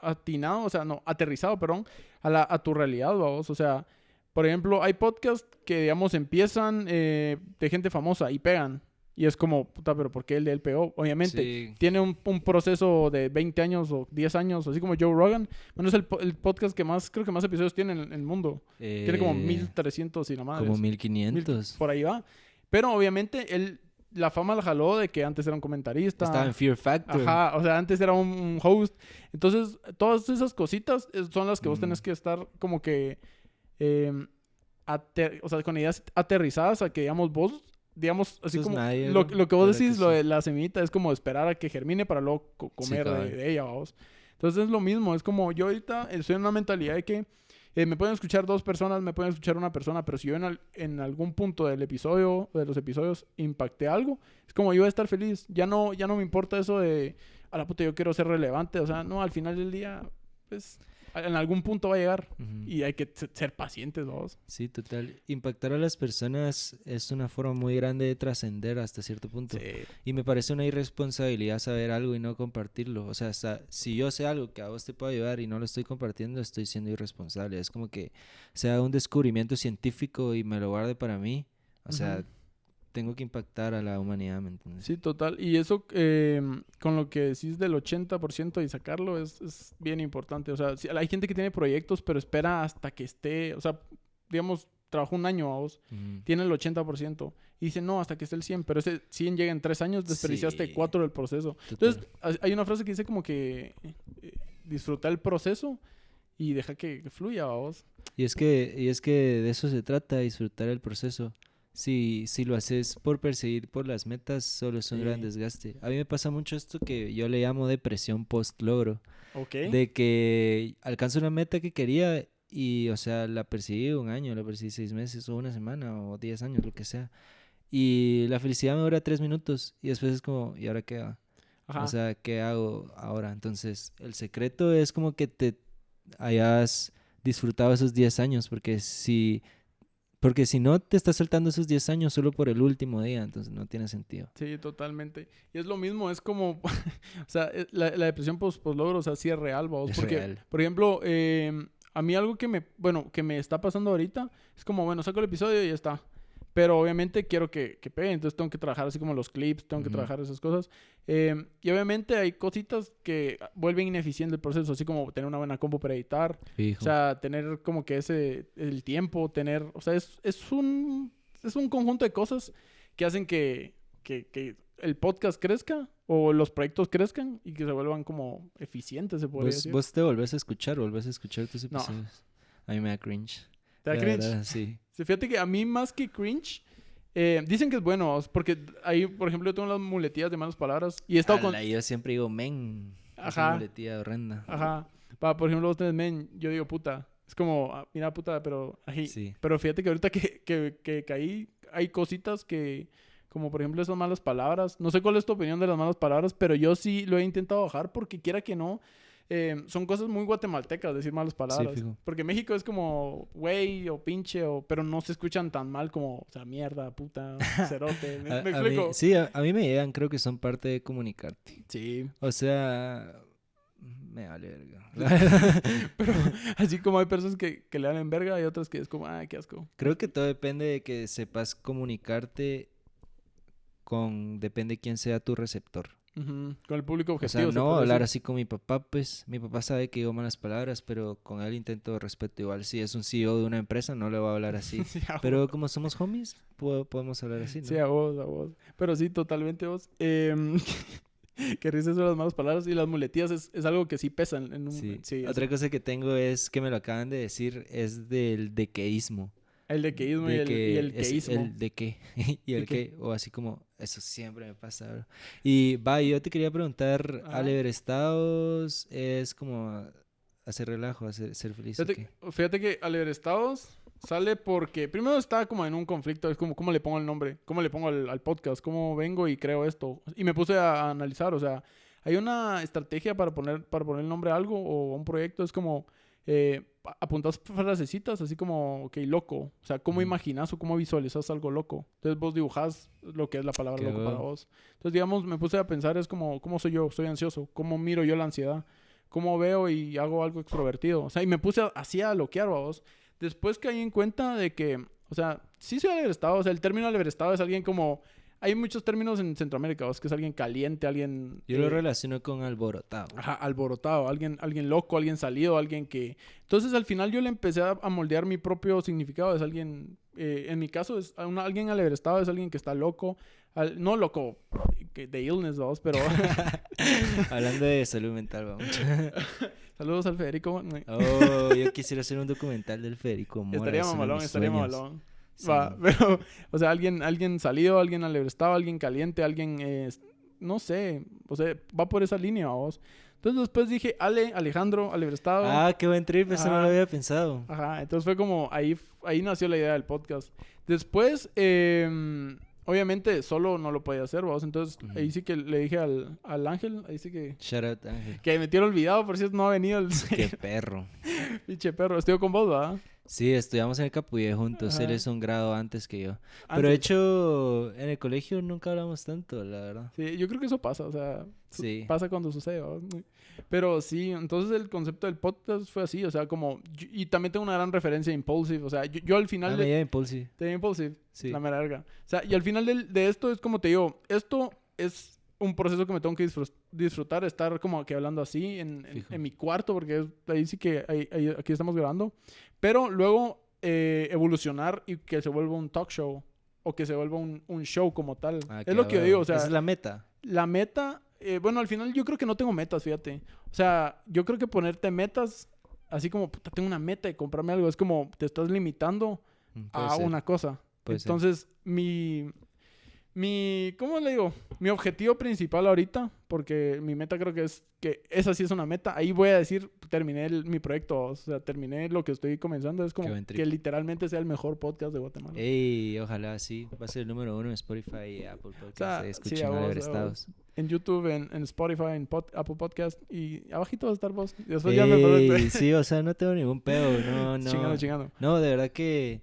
atinado, o sea, no, aterrizado, perdón, a tu realidad, vos. O sea, por ejemplo, hay podcasts que, digamos, empiezan de gente famosa y pegan. Y es como, puta, pero ¿por qué el de él pegó? Obviamente, tiene un proceso de 20 años o 10 años, así como Joe Rogan. Bueno, es el podcast que más, creo que más episodios tiene en el mundo. Tiene como 1300 y nada más.
Como 1500.
Por ahí va. Pero obviamente la fama la jaló de que antes era un comentarista.
Estaba en Fear Factor.
Ajá, o sea, antes era un host. Entonces, todas esas cositas son las que vos tenés que estar como que... o sea, con ideas aterrizadas a que, digamos, vos... Digamos, así como... Lo que vos decís, lo de la semillita, es como esperar a que germine para luego comer de ella, vos. Entonces, es lo mismo. Es como yo ahorita estoy en una mentalidad de que... me pueden escuchar 2 personas, me pueden escuchar una persona, pero si yo en algún punto del episodio, de los episodios, impacté algo, es como yo voy a estar feliz. Ya no me importa eso de, a la puta, yo quiero ser relevante. O sea, no, al final del día, pues, en algún punto va a llegar. Y hay que ser pacientes, vamos.
Sí, total. Impactar a las personas es una forma muy grande de trascender hasta cierto punto.
Sí.
Y me parece una irresponsabilidad saber algo y no compartirlo. O sea, si yo sé algo que a vos te puede ayudar y no lo estoy compartiendo, estoy siendo irresponsable. Es como que sea un descubrimiento científico y me lo guarde para mí. O sea, tengo que impactar a la humanidad, ¿me entiendes?
Sí, total. Y eso, con lo que decís del 80% y sacarlo es bien importante. O sea, hay gente que tiene proyectos, pero espera hasta que esté, o sea, digamos, trabajó un año a vos, tiene el 80%, y dice, no, hasta que esté el 100%, pero ese 100 llega en 3 años, desperdiciaste 4 del proceso.
Total.
Entonces, hay una frase que dice como que disfruta el proceso y deja que fluya a vos.
Y es que de eso se trata, disfrutar el proceso. Si lo haces por perseguir por las metas, solo es un gran desgaste. A mí me pasa mucho esto que yo le llamo depresión post-logro.
Okay.
De que alcanzo una meta que quería y, o sea, la perseguí un año, la perseguí 6 meses o una semana o 10 años, lo que sea. Y la felicidad me dura 3 minutos y después es como, ¿y ahora qué va?
Ajá.
O sea, ¿qué hago ahora? Entonces, el secreto es como que te hayas disfrutado esos 10 años, porque si no te estás saltando esos 10 años solo por el último día, entonces no tiene sentido.
Sí, totalmente. Y es lo mismo, es como, o sea, la depresión post-logro, o sea, sí es real, vamos. Porque,
real.
por ejemplo, a mí algo que me está pasando ahorita es como, bueno, saco el episodio y ya está. Pero obviamente quiero que pegue, entonces tengo que trabajar así como los clips, tengo que trabajar esas cosas. Y obviamente hay cositas que vuelven ineficiente el proceso, así como tener una buena compu para editar.
Fijo.
O sea, tener como que el tiempo, o sea, es un conjunto de cosas que hacen que el podcast crezca o los proyectos crezcan y que se vuelvan como eficientes, se podría decir.
¿Vos te volvés a escuchar tus episodios?
No.
A mí me da cringe.
¿Te da
La
cringe?
verdad, sí.
Sí, fíjate que a mí más que cringe, dicen que es bueno, porque ahí, por ejemplo, yo tengo las muletillas de malas palabras y he estado con...
Yo siempre digo men.
Ajá.
Esa muletilla horrenda.
Ajá. Por ejemplo, vos tenés men, yo digo puta. Es como, mira puta, pero... Ají.
Sí.
Pero fíjate que ahorita que caí, hay cositas que... Como por ejemplo esas malas palabras. No sé cuál es tu opinión de las malas palabras, pero yo sí lo he intentado bajar porque quiera que no... son cosas muy guatemaltecas decir malas palabras.
Sí, fijo.
Porque México es como güey o pinche, pero no se escuchan tan mal como, o sea, mierda, puta, cerote. ¿Me explico?
A mí me llegan, creo que son parte de comunicarte.
Sí.
O sea, me vale verga.
Pero así como hay personas que le dan en verga, hay otras que es como, qué asco.
Creo que todo depende de que sepas comunicarte depende quién sea tu receptor.
Con el público
O
objetivo.
sea, no hablar así con mi papá, pues mi papá sabe que digo malas palabras, pero con él intento respeto igual. Si es un CEO de una empresa, no le voy a hablar así.
Sí,
pero como somos homies, podemos hablar así, ¿no?
Sí, a vos. Pero sí, totalmente vos. Que risa eso de las malas palabras y las muletillas es algo que sí pesan.
Sí. Otra cosa que tengo es que me lo acaban de decir, es del dequeísmo.
El dequeísmo y el queísmo.
El de qué y el qué, o así como, eso siempre me pasa, bro. Y yo te quería preguntar, ¿aleverestados es como hacer relajo, ser feliz?
Fíjate que aleverestados sale porque primero está como en un conflicto, es como, ¿cómo le pongo el nombre? ¿Cómo le pongo al podcast? ¿Cómo vengo y creo esto? Y me puse a analizar, o sea, hay una estrategia para poner el nombre a algo o a un proyecto, es como... apuntas frasecitas así como, ok, loco. O sea, ¿cómo imaginas o cómo visualizas algo loco? Entonces vos dibujás lo que es la palabra loco para vos. Entonces, digamos, me puse a pensar, es como, ¿cómo soy yo? Soy ansioso. ¿Cómo miro yo la ansiedad? ¿Cómo veo y hago algo extrovertido? O sea, y me puse así a loquear, vos. Después caí en cuenta de que, o sea, sí soy aleverestado. O sea, el término aleverestado es alguien como... Hay muchos términos en Centroamérica, ¿vos? Que es alguien caliente, alguien...
Yo lo relaciono con alborotado.
Ajá, alborotado. Alguien loco, alguien salido, alguien que... Entonces, al final yo le empecé a moldear mi propio significado. Es alguien... en mi caso, alguien aleverestado es alguien que está loco. No loco de illness, vamos, pero...
Hablando de salud mental, vamos.
Saludos al Federico.
Oh, yo quisiera hacer un documental del Federico Mora.
Estaría mamalón.
Sí.
Va, pero, o sea, alguien salido, alguien aleverestado, alguien caliente, alguien, no sé, o sea, va por esa línea, vos. Entonces después dije, Alejandro, aleverestado.
Ah, qué buen trip, eso no lo había pensado.
Ajá, entonces fue como, ahí nació la idea del podcast. Después, obviamente, solo no lo podía hacer, vos. Entonces, ahí sí que le dije al Ángel, ahí sí que...
Shout out, Ángel.
Que me tiene olvidado, por cierto, no ha venido el...
Qué perro.
Pinche perro, estoy con vos, ¿verdad?
Sí, estudiamos en el Capuye juntos.
Ajá.
Él es un grado antes que yo. Pero de hecho, en el colegio nunca hablamos tanto, la verdad.
Sí, yo creo que eso pasa, o sea,
sí.
pasa cuando sucede, ¿verdad? Pero sí, entonces el concepto del podcast fue así, o sea, como... Y también tengo una gran referencia a Impulsive, o sea, yo al final...
Impulsive.
De Impulsive,
sí.
La mera verga. O sea, y al final de esto es como te digo, esto es un proceso que me tengo que disfrutar, estar como que hablando así en mi cuarto, porque ahí sí que aquí estamos grabando. Pero luego evolucionar y que se vuelva un talk show o que se vuelva un show como tal. Es lo que yo digo, o sea...
Esa es la meta.
La meta, bueno, al final yo creo que no tengo metas, fíjate. O sea, yo creo que ponerte metas, así como, puta, tengo una meta de comprarme algo, es como te estás limitando a una cosa. Entonces, ¿cómo le digo? Mi objetivo principal ahorita, porque mi meta creo que es que esa sí es una meta. Ahí voy a decir, terminé mi proyecto, o sea, terminé lo que estoy comenzando. Es como que literalmente sea el mejor podcast de Guatemala.
Ey, ojalá sí. Va a ser el número 1 en Spotify y Apple Podcast. Escuchen Alebrestados.
En YouTube, en Spotify, en Apple Podcast y abajito va a estar vos. Después ya me pregunté.
Sí, o sea, no tengo ningún pedo. No.
Chingando.
No, de verdad que...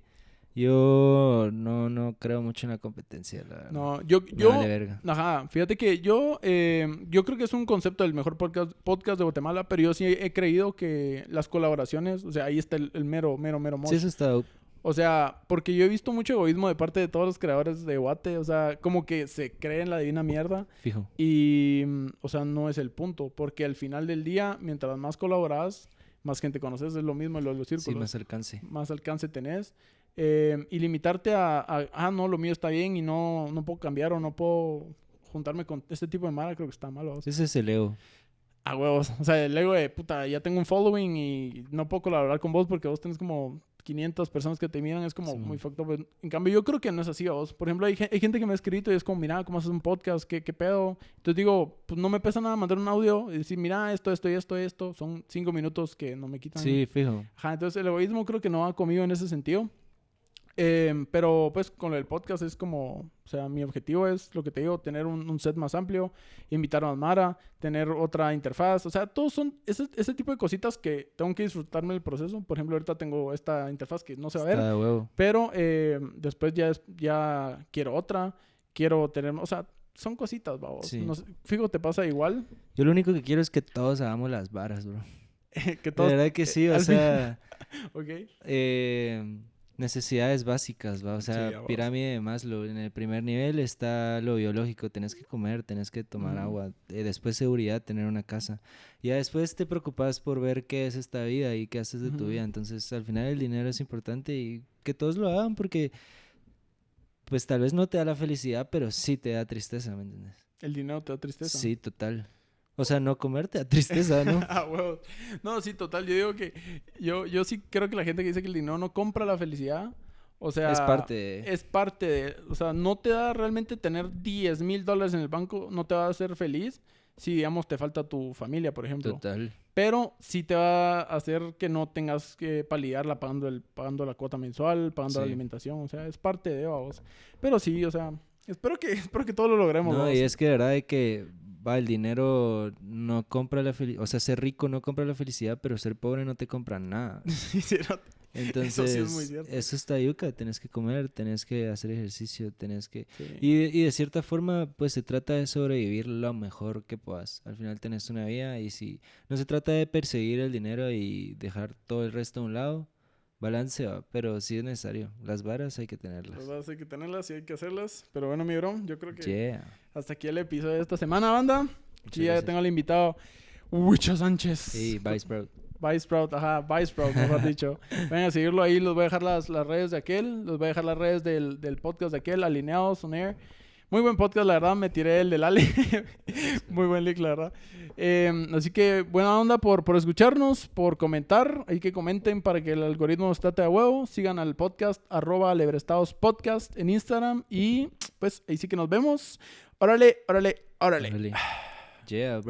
Yo no creo mucho en la competencia, la verdad.
No, yo
vale verga.
Ajá, fíjate que yo creo que es un concepto del mejor podcast de Guatemala, pero yo sí he creído que las colaboraciones, o sea, ahí está el mero mosh.
Sí, eso está dope.
O sea, porque yo he visto mucho egoísmo de parte de todos los creadores de Guate, o sea, como que se creen la divina mierda.
Fijo.
Y, o sea, no es el punto, porque al final del día, mientras más colaboras, más gente conoces, es lo mismo en los círculos.
Sí, más alcance.
Más alcance tenés. Y limitarte no, lo mío está bien y no puedo cambiar o no puedo juntarme con este tipo de mara, creo que está mal.
Ese es el ego.
A huevos. O sea, el ego de, puta, ya tengo un following y no puedo colaborar con vos porque vos tenés como 500 personas que te miran. Es como muy fucked up. En cambio, yo creo que no es así a vos. Por ejemplo, hay gente que me ha escrito y es como, mira, ¿cómo haces un podcast? ¿Qué pedo? Entonces digo, pues no me pesa nada mandar un audio y decir, mira, esto. Son 5 minutos que no me quitan.
Sí, fijo.
Ajá, entonces el egoísmo creo que no va conmigo en ese sentido. Pero pues con el podcast es como, o sea, mi objetivo es lo que te digo, tener un set más amplio, invitar a Mara, tener otra interfaz, o sea, todos son ese tipo de cositas que tengo que disfrutarme del proceso. Por ejemplo, ahorita tengo esta interfaz que no se va a ver,
de huevo.
Pero después ya quiero otra, quiero tener, o sea, son cositas, babos.
Sí.
No sé, fijo, ¿te pasa igual?
Yo lo único que quiero es que todos hagamos las varas, bro.
Que todos,
de verdad que sí, o sea...
Ok.
Necesidades básicas, ¿va? O sea,
sí,
pirámide de Maslow. En el primer nivel está lo biológico. Tenés que comer, tenés que tomar agua. Después seguridad, tener una casa. Y después te preocupas por ver qué es esta vida y qué haces de tu vida. Entonces, al final el dinero es importante y que todos lo hagan porque pues tal vez no te da la felicidad, pero sí te da tristeza, ¿me entiendes?
¿El dinero te da tristeza?
Sí, total. O sea, no comer te da tristeza, ¿no?
Bueno. No, sí, total. Yo digo que... Yo sí creo que la gente que dice que el dinero no compra la felicidad... O sea...
Es parte
de... O sea, no te da realmente tener $10,000 en el banco... No te va a hacer feliz... Si, digamos, te falta tu familia, por ejemplo.
Total.
Pero sí te va a hacer que no tengas que paliarla pagando la cuota mensual, pagando la alimentación. O sea, es parte de vos. Pero sí, o sea... Espero que todo lo logremos.
No,
vos.
Y es que de verdad hay que... el dinero no compra la felicidad. O sea, ser rico no compra la felicidad, pero ser pobre no te compra nada. Entonces,
eso sí es muy cierto.
Eso está yuca. Tenés que comer, tenés que hacer ejercicio, tenés que...
Sí.
Y de cierta forma, pues se trata de sobrevivir lo mejor que puedas. Al final tenés una vida y si... No se trata de perseguir el dinero y dejar todo el resto a un lado. Balance va, pero sí es necesario. Las varas hay que tenerlas.
Las varas hay que tenerlas y hay que hacerlas. Pero bueno, mi bro, yo creo que hasta aquí el episodio de esta semana, banda. Aquí ya tengo al invitado Wicho Sánchez.
Sí, Vice Sprout.
Vice Sprout, mejor dicho. Vayan a seguirlo ahí, les voy a dejar las redes de aquel, les voy a dejar las redes del podcast de aquel, Alineados on Air. Muy buen podcast, la verdad, me tiré el del Ale. Muy buen link, la verdad. Así que buena onda por escucharnos, por comentar. Hay que comenten para que el algoritmo nos trate a huevo. Sigan al podcast, @alebrestadospodcast en Instagram. Y pues ahí sí que nos vemos. Órale.
Yeah, bro.